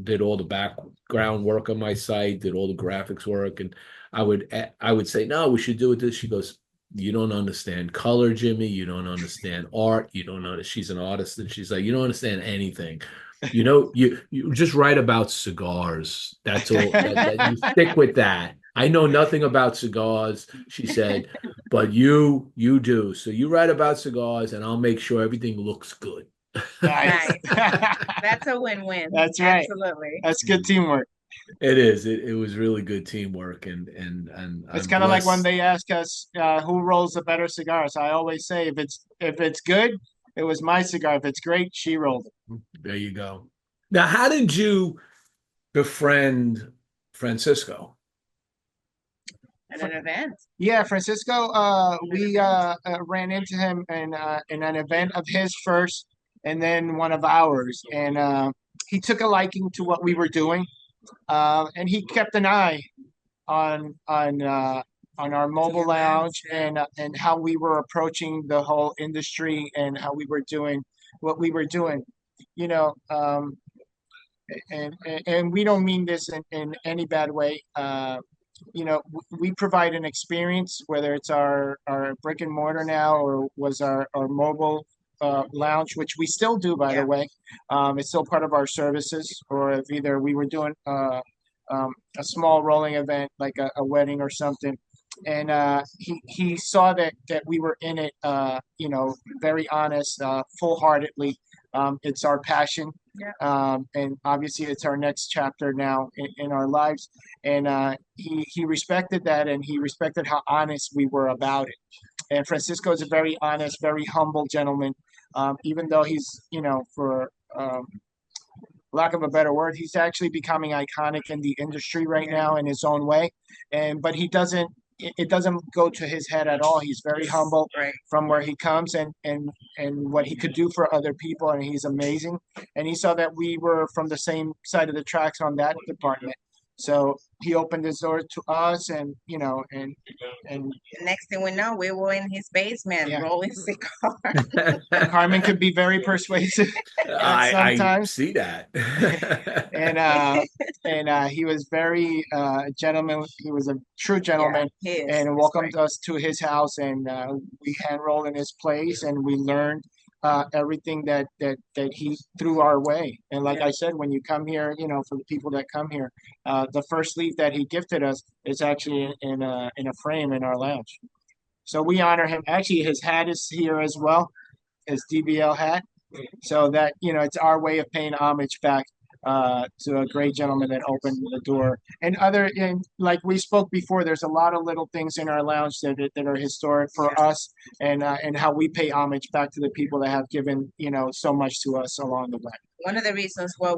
did all the background work on my site, did all the graphics work, and I would say, no, we should do it this. She goes, you don't understand color, Jimmie. You don't understand art. You don't know that she's an artist. And she's like, you don't understand anything. You just write about cigars. That's all. That you stick with that. I know nothing about cigars, she said, but you do. So you write about cigars, and I'll make sure everything looks good. Nice. That's a win-win. That's right. Absolutely. That's good teamwork. It is. It was really good teamwork, and It's I'm kind of like when blessed. they ask us who rolls the better cigars. I always say if it's good, it was my cigar. If it's great, she rolled it. There you go. Now, how did you befriend Francisco? At an event. Yeah, Francisco. We ran into him in an event of his first, and then one of ours, and he took a liking to what we were doing, and he kept an eye on our mobile lounge and how we were approaching the whole industry and how we were doing what we were doing. You know, and we don't mean this in any bad way. We provide an experience, whether it's our brick and mortar now or was our mobile lounge, which we still do, by the way. It's still part of our services, or if either we were doing a small rolling event like a wedding or something. And he saw that we were in it, very honest, full heartedly. It's our passion. Yeah. And obviously it's our next chapter now in our lives. And he respected that, and he respected how honest we were about it. And Francisco is a very honest, very humble gentleman. Even though he's, for lack of a better word, he's actually becoming iconic in the industry right now in his own way. But it doesn't go to his head at all. He's very humble from where he comes and what he could do for other people, and he's amazing. And he saw that we were from the same side of the tracks on that department. So he opened his door to us, and and The next thing we know, we were in his basement rolling cigars. Carmen could be very persuasive I sometimes. see that. and he was very gentleman. He was a true gentleman, and welcomed us to his house. And we hand rolled in his place, and we learned everything that he threw our way. And like I said, when you come here, for the people that come here, the first leaf that he gifted us is actually in a frame in our lounge. So we honor him. Actually, his hat is here as well, his DBL hat. So that, it's our way of paying homage back to a great gentleman that opened the door. And like we spoke before, there's a lot of little things in our lounge that are historic for us, and how we pay homage back to the people that have given, so much to us along the way. One of the reasons why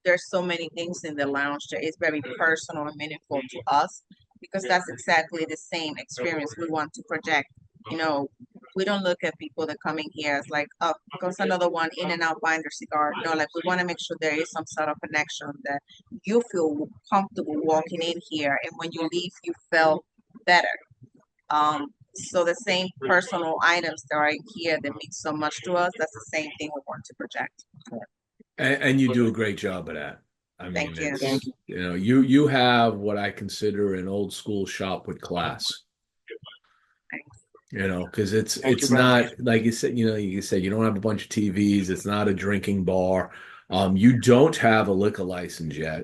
there's so many things in the lounge that is very personal and meaningful to us, because that's exactly the same experience we want to project. We don't look at people that come in here as like, oh, goes another one in and out buying their cigar. No, like we want to make sure there is some sort of connection, that you feel comfortable walking in here, and when you leave, you feel better. So the same personal items that are in here that mean so much to us, that's the same thing we want to project. And you do a great job of that. I mean, Thank you. Thank you. You have what I consider an old school shop with class. Because it's not like you said. You don't have a bunch of TVs. It's not a drinking bar. You don't have a liquor license yet,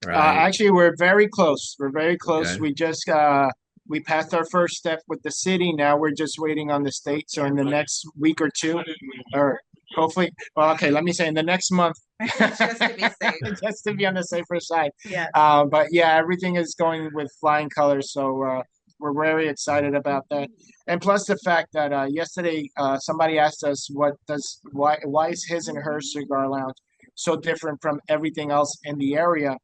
right? Actually, we're very close. We're very close. Okay. We just we passed our first step with the city. Now we're just waiting on the state. So in the next week or two, or hopefully, well, okay, let me say in the next month, Just to be safe. just to be on the safer side. Yeah. But yeah, everything is going with flying colors. So we're very excited about that. And plus the fact that yesterday somebody asked us why is his and her cigar lounge so different from everything else in the area.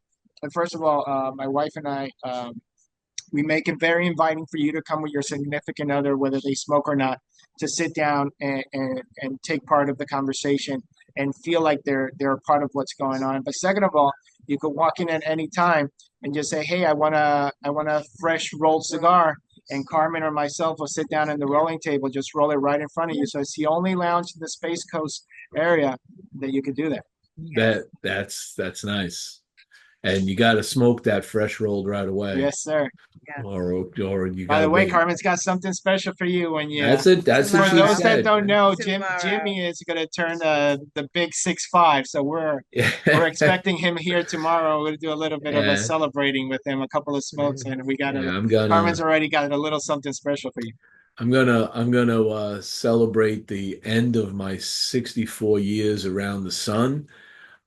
first of all, my wife and I, we make it very inviting for you to come with your significant other, whether they smoke or not, to sit down and take part of the conversation and feel like they're a part of what's going on. But second of all, you could walk in at any time and just say, "Hey, I want a fresh rolled cigar." And Carmen or myself will sit down in the rolling table, just roll it right in front of you. So it's the only lounge in the Space Coast area that you could do that. That's nice. And you got to smoke that fresh rolled right away, Yes, sir. Yeah. or you got By to the way, wait. Carmen's got something special for you when you. That's it. That's what For she Tomorrow. those that said. don't know, Tomorrow. Jimmie is going to turn the big 6'5", so we're expecting him here tomorrow. We're going to do a little bit of a Yeah, celebrating with him, a couple of smokes, and we got yeah. a Carmen's already got a little something special for you. I'm gonna celebrate the end of my 64 years around the sun,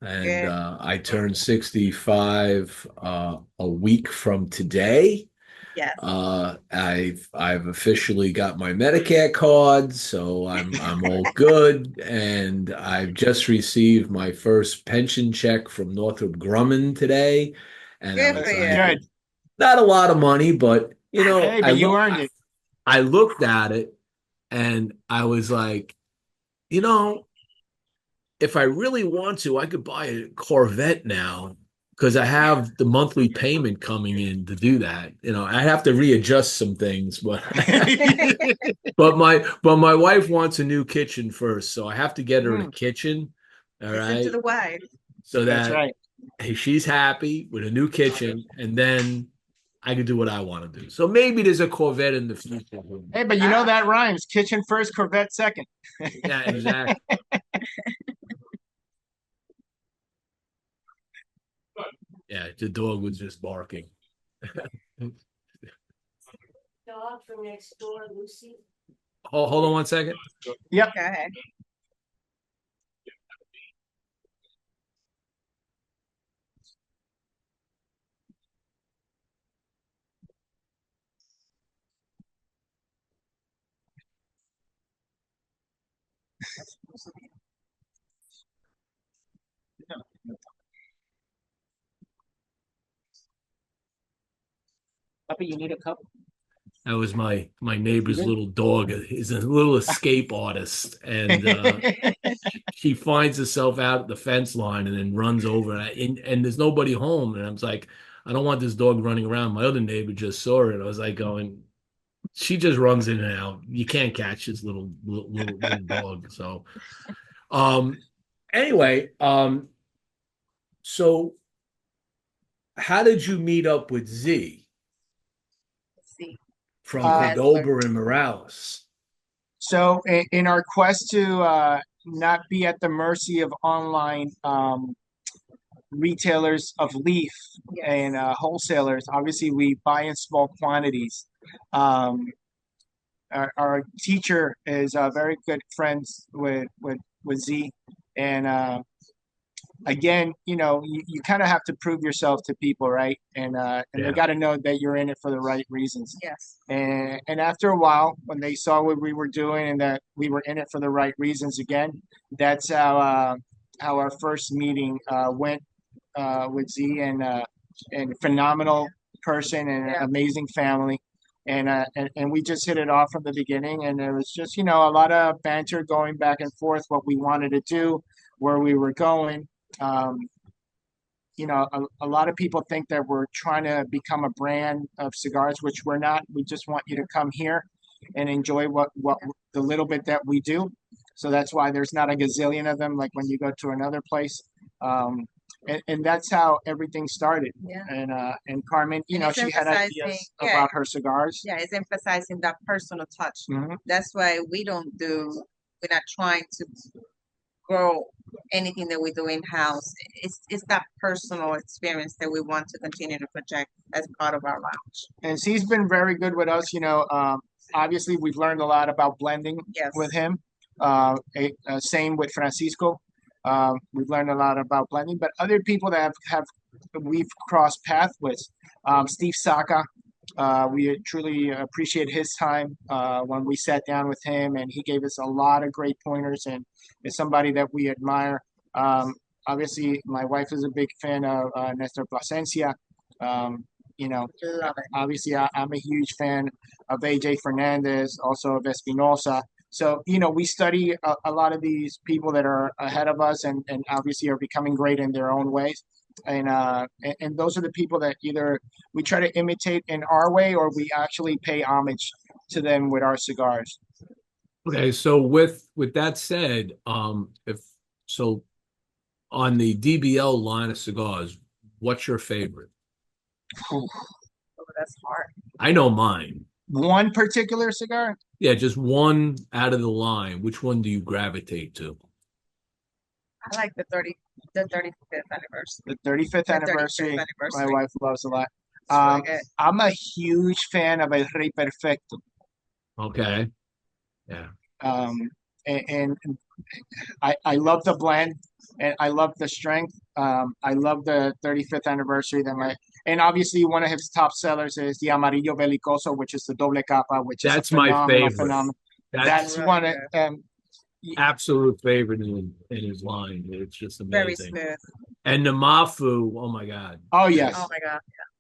and Good. I turned 65 a week from today. Yes. I've officially got my Medicare card, so I'm all good, and I've just received my first pension check from Northrop Grumman today, and I Good was for you. like, Good. not a lot of money, but Hey, but you earned it. I looked at it and I was like, you know, if I really want to, I could buy a Corvette now because I have the monthly payment coming in to do that. I have to readjust some things, but but my wife wants a new kitchen first, so I have to get her a kitchen. All Listen to right. the wife. So That's that right. hey, she's happy with a new kitchen, and then I can do what I want to do. So maybe there's a Corvette in the future. Hey, but you know that rhymes. Kitchen first, Corvette second. Yeah, exactly. Yeah, the dog was just barking. Dog from next door, Lucy. Hold on one second. Yep. Go ahead. Puppy, you need a cup? That was my neighbor's little dog. He's a little escape artist, and she finds herself out at the fence line and then runs over, and there's nobody home. And I was like, I don't want this dog running around. My other neighbor just saw it. I was like, going, she just runs in and out. You can't catch this little dog. So, um, anyway, so how did you meet up with Z Let's see. from Uh, Cordoba and Morales? So in our quest to not be at the mercy of online retailers of leaf Yes. and wholesalers, obviously we buy in small quantities. Um, our teacher is very good friends with Z, and again, you kind of have to prove yourself to people, right? And they Yeah. got to know that you're in it for the right reasons. Yes. And after a while, when they saw what we were doing and that we were in it for the right reasons again, that's how our first meeting went with Z, and phenomenal person and an Yeah. amazing family. And we just hit it off from the beginning, and there was just a lot of banter going back and forth, what we wanted to do, where we were going. Um, a lot of people think that we're trying to become a brand of cigars, which we're not. We just want you to come here and enjoy what the little bit that we do. So that's why there's not a gazillion of them like when you go to another place. And that's how everything started. Yeah. And Carmen, And it's she had emphasizing- ideas yeah. about her cigars. Yeah, it's emphasizing that personal touch. Mhm. That's why we're not trying to grow anything that we do in-house. It's that personal experience that we want to continue to project as part of our lounge. And he's been very good with us. Obviously we've learned a lot about blending Yes. with him. Same with Francisco. We've learned a lot about blending, but other people that have we've crossed paths with, Steve Saka. We truly appreciate his time when we sat down with him, and he gave us a lot of great pointers, and is somebody that we admire. Obviously, my wife is a big fan of Nestor Plasencia. You know, Love it. obviously, I'm a huge fan of AJ Fernandez, also of Espinosa. So, you know, we study a lot of these people that are ahead of us and obviously are becoming great in their own ways. And those are the people that either we try to imitate in our way or we actually pay homage to them with our cigars. Okay, so with that said, if so on the DBL line of cigars, what's your favorite? Oh, that's hard. I know mine. One particular cigar? Yeah, just one out of the line. Which one do you gravitate to? I like the 35th anniversary. The 35th The 35th anniversary, my anniversary. wife loves a lot. It's really good. I'm a huge fan of El Rey Perfecto. Okay. Yeah. Um, and I love the blend and I love the strength. I love the 35th anniversary and obviously one of his top sellers is the Amarillo Belicoso, which is the doble capa, which is a That's my favorite. phenomenal. That's That's one of absolute favorite in his line. It's just Very amazing. smooth. And the Mafu, oh my God. oh yes. Oh my God.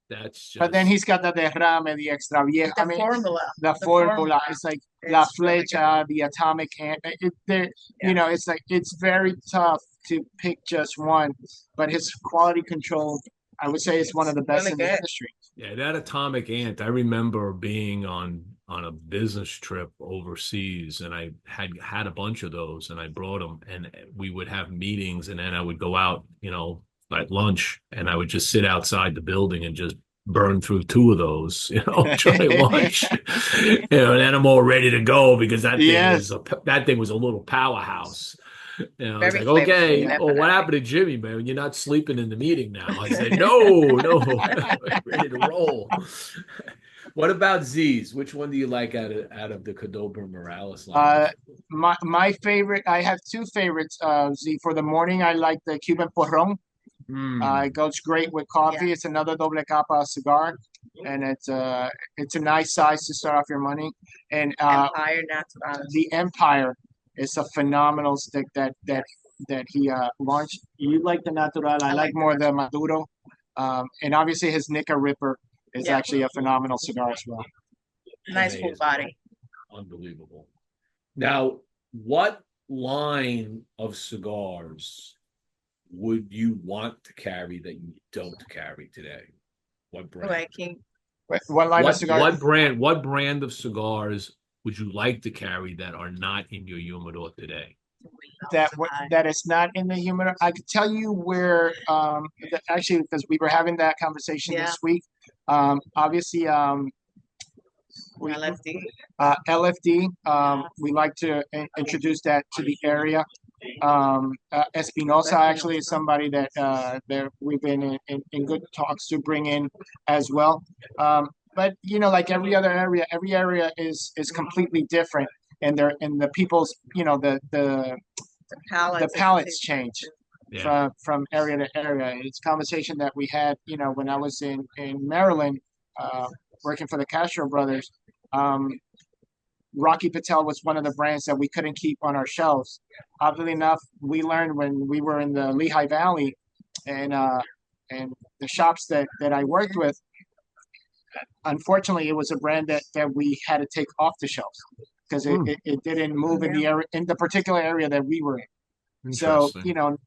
That's just But then he's got the derrame, the extra viejo. The formula. The The formula formula is like is La really Flecha, the atomic ant. You know, it's like it's very tough to pick just one, but his quality control, I would say, is one of the best Really in the good. industry. yeah, that atomic ant. I remember being on a business trip overseas, and I had a bunch of those, and I brought them, and we would have meetings, and then I would go out, at lunch, and I would just sit outside the building and just burn through two of those, during lunch. And then I'm all ready to go because Yes. that thing was a little powerhouse. It's Very like, okay, flavorful, oh, what definitely. happened to Jimmie, man? You're not sleeping in the meeting now. I said, no, ready to roll. What about Z's? Which one do you like out of the Cordoba Morales line? My favorite, I have two favorites. Z for the morning, I like the Cuban Porron. It goes great with coffee. Yeah. It's another doble capa cigar, and it's a nice size to start off your morning. And Empire Natural. the Empire is a phenomenal stick that he launched. You like the Natural? I like the more the Maduro. And obviously his Nica Ripper is Yeah. actually a phenomenal cigar as well. Nice full Amazing. body. Unbelievable. Now, what line of cigars would you want to carry that you don't carry today? What brand? Like King. What line of cigar? What brand of cigars would you like to carry that are not in your humidor today? That is not in the humidor. I could tell you where actually because we were having that conversation Yeah. this week. Obviously we LFD. LFD. We like to introduce that to the area. Espinosa actually is somebody that we've been in good talks to bring in as well. But like every area is completely different, and the people's the palettes change from area to area. It's a conversation that we had when I was in Maryland working for the Castro brothers. Rocky Patel was one of the brands that we couldn't keep on our shelves. Oddly enough, we learned when we were in the Lehigh Valley and the shops that I worked with, unfortunately, it was a brand that we had to take off the shelves because it didn't move in the particular area that we were in. So,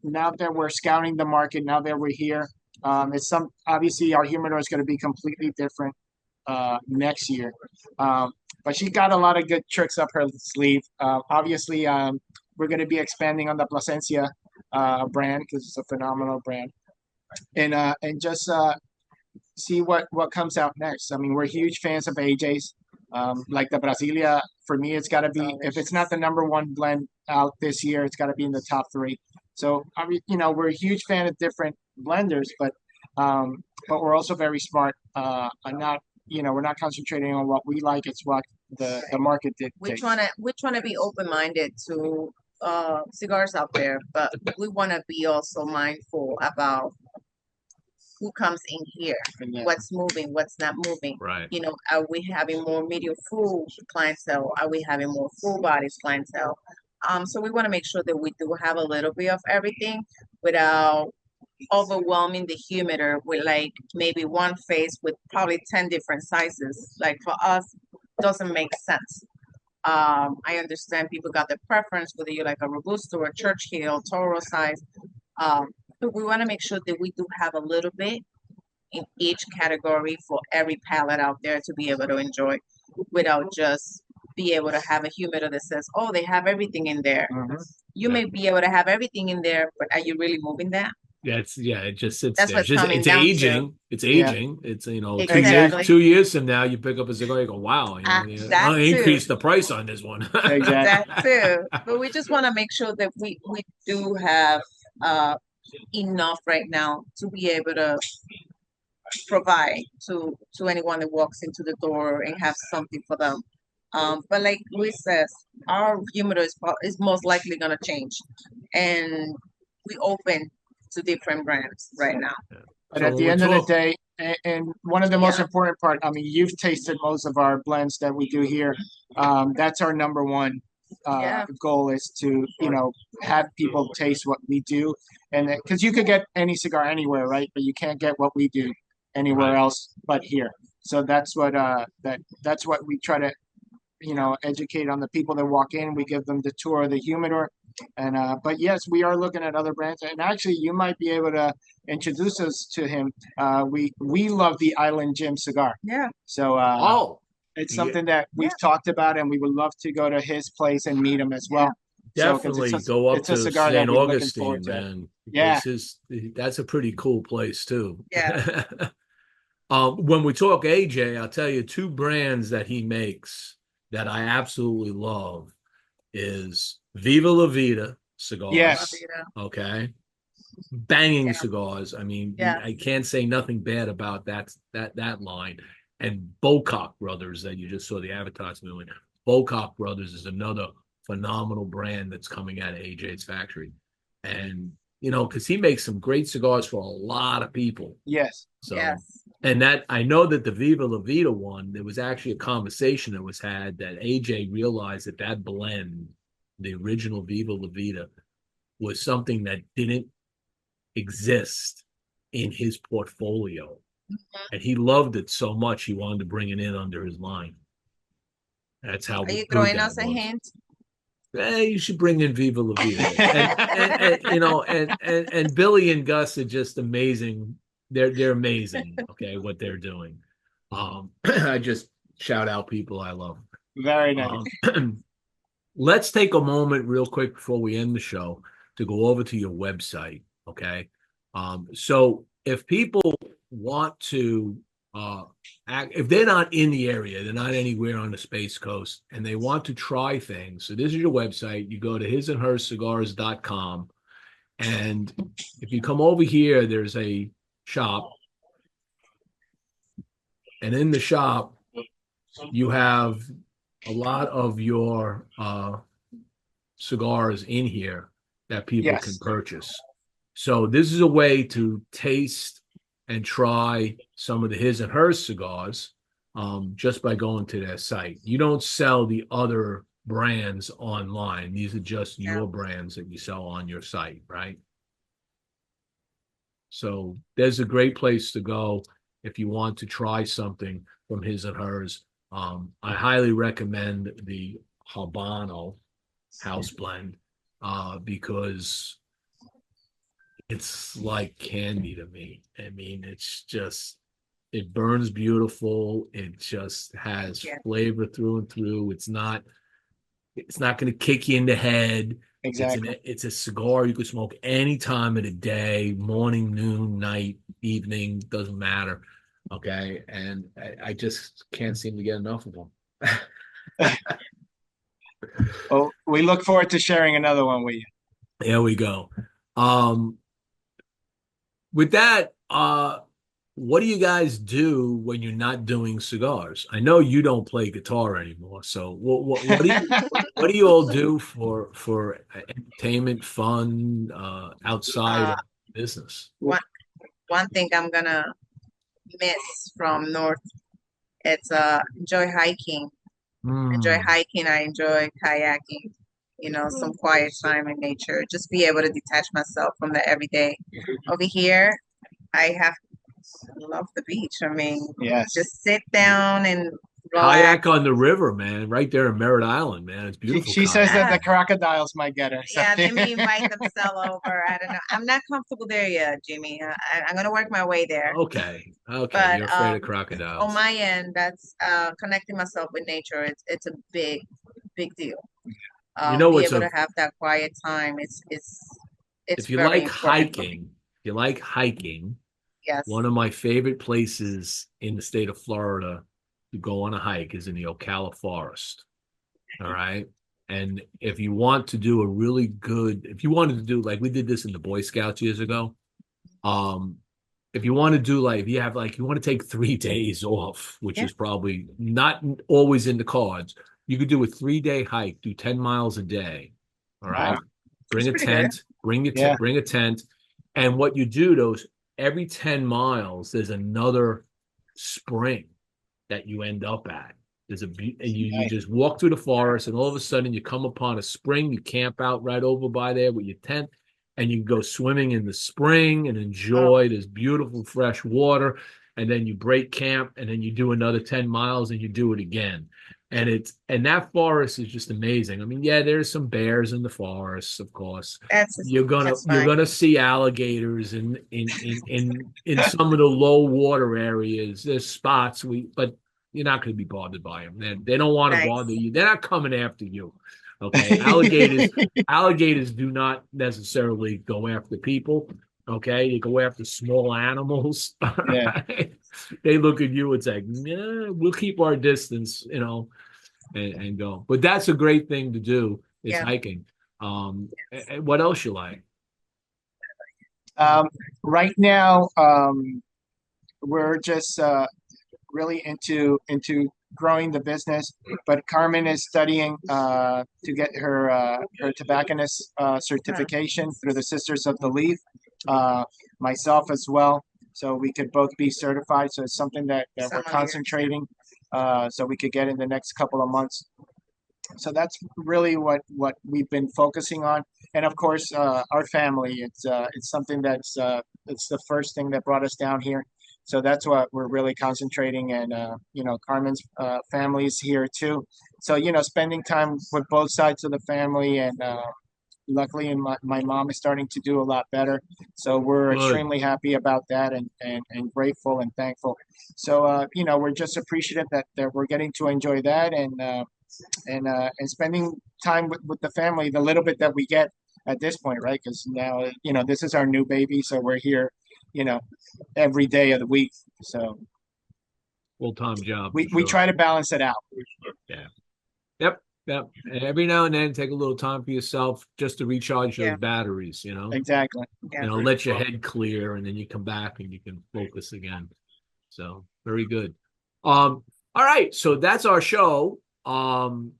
now that we're scouting the market, now that we're here, obviously our humidor is going to be completely different next year. But she got a lot of good tricks up her sleeve. Obviously, we're going to be expanding on the Plasencia brand because it's a phenomenal brand, and just see what comes out next. I mean, we're huge fans of AJ's. Like the Brasilia, for me, it's got to be, if it's not the number one blend out this year, it's got to be in the top three. So, I mean, we're a huge fan of different blenders, but we're also very smart. We're not concentrating on what we like. It's what the market dictates. We trying to be open-minded to cigars out there, but we want to be also mindful about who comes in here, what's moving, what's not moving. Right. Are we having more medium full clientele? Are we having more full bodies clientele? So we want to make sure that we do have a little bit of everything without overwhelming the humidor with like maybe one face with probably 10 different sizes. Like for us, doesn't make sense. I understand people got their preference, whether you like a Robusto or Churchill, Toro size. Um, but we want to make sure that we do have a little bit in each category for every palette out there to be able to enjoy without just be able to have a humidor that says, oh, they have everything in there. You may be able to have everything in there, but are you really moving that? Yeah, it just sits That's there. what's coming It's down to. aging. It's Yeah. aging. It's Exactly. 2 years from now, you pick up a cigar, you go, wow, That I'll too. increase the price on this one. Exactly. That too. But we just want to make sure that we do have enough right now to be able to provide to anyone that walks into the door and have something for them. But like Luis says, our humidor is most likely gonna change, and we open to different brands right now. But So at the when end we of the talk- day, and one of the most Yeah. important part, I mean, you've tasted most of our blends that we do here. That's our number one Yeah. goal is to, have people taste what we do. And because you could get any cigar anywhere, right? But you can't get what we do anywhere Right. else but here. So that's what that's what we try to, educate on the people that walk in. We give them the tour of the humidor. And but yes, we are looking at other brands, and actually, you might be able to introduce us to him. We love the Island Jim cigar, Yeah. so Oh, it's yeah, something that we've talked about, and we would love to go to his place and meet him as well. So, 'cause definitely go up it's a to cigar that St. we're looking forward Augustine, to. man. Yeah. Because that's a pretty cool place too. Yeah. When we talk AJ, I'll tell you two brands that he makes that I absolutely love is Viva La Vida cigars. Yes. Okay. Banging Yeah. cigars. I mean, Yeah. I can't say nothing bad about that line. And Bocock Brothers that you just saw the advertisement with. Bocock Brothers is another phenomenal brand that's coming out of AJ's factory. And because he makes some great cigars for a lot of people. Yes. So Yes. and that I know that the Viva La Vida one, there was actually a conversation that was had that AJ realized that blend, the original Viva La Vida, was something that didn't exist in his portfolio. And he loved it so much he wanted to bring it in under his line. That's how Are you good throwing that us a was. hint? Hey, you should bring in Viva La Vida. And Billy and Gus are just amazing. They're amazing, okay, what they're doing. I just shout out people I love. Very nice. Let's take a moment real quick before we end the show to go over to your website, okay? So if people want to if they're not in the area, they're not anywhere on the Space Coast, and they want to try things. So this is your website. You go to hisandhercigars.com, and if you come over here, there's a shop, and in the shop, you have a lot of your cigars in here that people can purchase. So this is a way to taste and try some of the his and hers cigars just by going to their site. You don't sell the other brands online. These are just your brands that you sell on your site, right? So there's a great place to go if you want to try something from his and hers. I highly recommend the Habano house blend because it's like candy to me. I mean, it burns beautiful. It just has flavor through and through. It's not going to kick you in the head. Exactly. It's a cigar you could smoke any time of the day, morning, noon, night, evening, doesn't matter. Okay. And I just can't seem to get enough of them. Well, we look forward to sharing another one with you. There we go. With that, what do you guys do when you're not doing cigars? I know you don't play guitar anymore, so what do you all do for entertainment, fun, outside of business? One thing I'm gonna miss from North, it's enjoy hiking. Enjoy hiking. I enjoy kayaking. some quiet time in nature, just be able to detach myself from the everyday. Over here, I love the beach. I mean, Yes. just sit down and Kayak relax. on the river, man, right there in Merritt Island, man. It's beautiful She says that the kayak. crocodiles might get her. So. Yeah, they may invite themselves over. I don't know. I'm not comfortable there yet, Jimmie. I'm gonna work my way there. Okay, But you're afraid of on crocodiles. my end, that's connecting myself with nature. It's a big deal. You know Be what's able a to have that quiet time. It's if you very like important for me. hiking, if you like hiking, Yes. one of my favorite places in the state of Florida to go on a hike is in the Ocala Forest. All right. And if you want to do a really good, if you wanted to do like we did this in the Boy Scouts years ago, um, if you want to do like if you have like you want to take 3 days off, which Yeah. is probably not always in the cards, you could do a 3 day hike, do 10 miles a day. All Wow. right. Bring It's a pretty good. tent, bring your Yeah. bring a tent. And what you do those every 10 miles, there's another spring that you end up at. You Nice. just walk through the forest, and all of a sudden you come upon a spring. You camp out right over by there with your tent, and you go swimming in the spring and Oh, enjoy this beautiful fresh water. And then you break camp, and then you do another 10 miles, and you do it again. And that forest is just amazing. I mean, yeah, there's some bears in the forest, of course. that's that's You're fine. gonna see alligators in some of the low water areas. There's spots but you're not going to be bothered by them. They don't want to bother Nice. you. They're not coming after you. Okay. Alligators do not necessarily go after people. Okay. They go after small animals. Yeah. They look at you and say, yeah, we'll keep our distance, and go. But that's a great thing to do is Yeah. hiking. What else you like? Right now, we're just really into growing the business. But Carmen is studying to get her tobacconist certification through the Sisters of the Leaf. Myself as well, so we could both be certified. So it's something that we're concentrating, so we could get in the next couple of months. So that's really what we've been focusing on, and of course, our family. It's something that's it's the first thing that brought us down here. So that's what we're really concentrating, and Carmen's family is here too. So spending time with both sides of the family, and luckily, and my mom is starting to do a lot better. So we're Good. extremely happy about that, and grateful and thankful. So we're just appreciative that we're getting to enjoy that, and spending time with the family, the little bit that we get at this point, right? Because now this is our new baby, so we're here, you know, every day of the week. So Full-time job we for we sure. try to balance it out. Yeah. Yep. Yep. And every now and then take a little time for yourself just to recharge those Yeah. batteries, Exactly. Yeah. let your head clear and then you come back and you can focus again. So very good. All right. So that's our show. I'm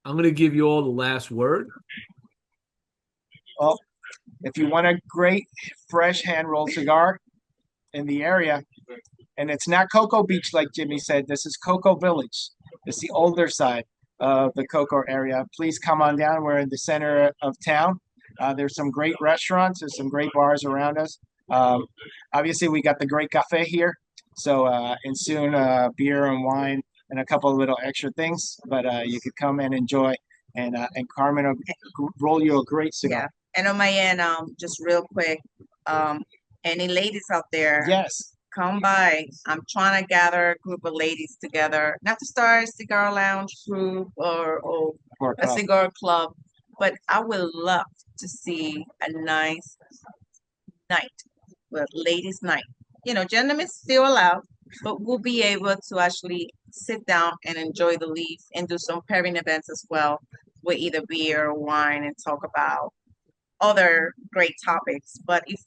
going to give you all the last word. Well, if you want a great fresh hand rolled cigar in the area, and it's not Cocoa Beach like Jimmie said, this is Cocoa Village. It's the older side of the Cocoa area. Please come on down. We're in the center of town. There's some great restaurants. There's some great bars around us. Obviously, we got the great cafe here. So, and soon beer and wine and a couple of little extra things. But you could come and enjoy. And Carmen will roll you a great cigar. Yeah. And on my end, just real quick, any ladies out there, Yes. come by. I'm trying to gather a group of ladies together, not to start a cigar lounge group or a cigar club, but I would love to see a nice night, well, ladies' night. Gentlemen still allowed, but we'll be able to actually sit down and enjoy the leaf and do some pairing events as well with either beer or wine and talk about other great topics. But if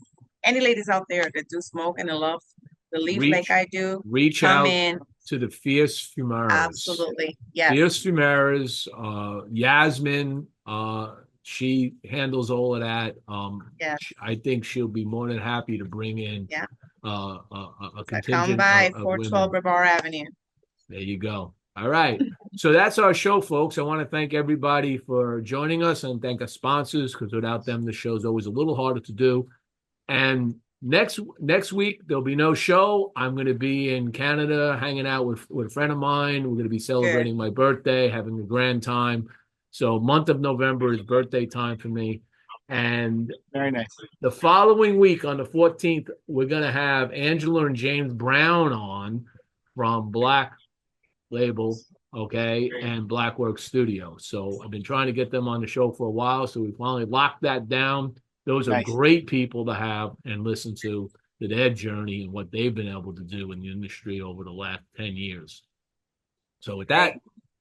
any ladies out there that do smoke and love the leaf like I do, Reach come out in. to the Fierce Fumaras. Absolutely. Yes. Fierce Fumaras, Yasmin, she handles all of that. Yes. I think she'll be more than happy to bring in Yeah. a Come contingent by of 412 women. Brevard Avenue. There you go. All right. So that's our show, folks. I want to thank everybody for joining us and thank our sponsors, because without them, the show's always a little harder to do. And next week, there'll be no show. I'm going to be in Canada hanging out with a friend of mine. We're going to be celebrating my birthday, having a grand time. So month of November is birthday time for me. And Very nice. the following week on the 14th, we're going to have Angela and James Brown on from Black Label, okay, and Blackwork Studio. So I've been trying to get them on the show for a while, so we finally locked that down. Those are Nice. great people to have and listen to their journey and what they've been able to do in the industry over the last 10 years. So with that,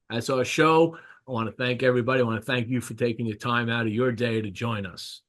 that's our show. I want to thank everybody. I want to thank you for taking the time out of your day to join us.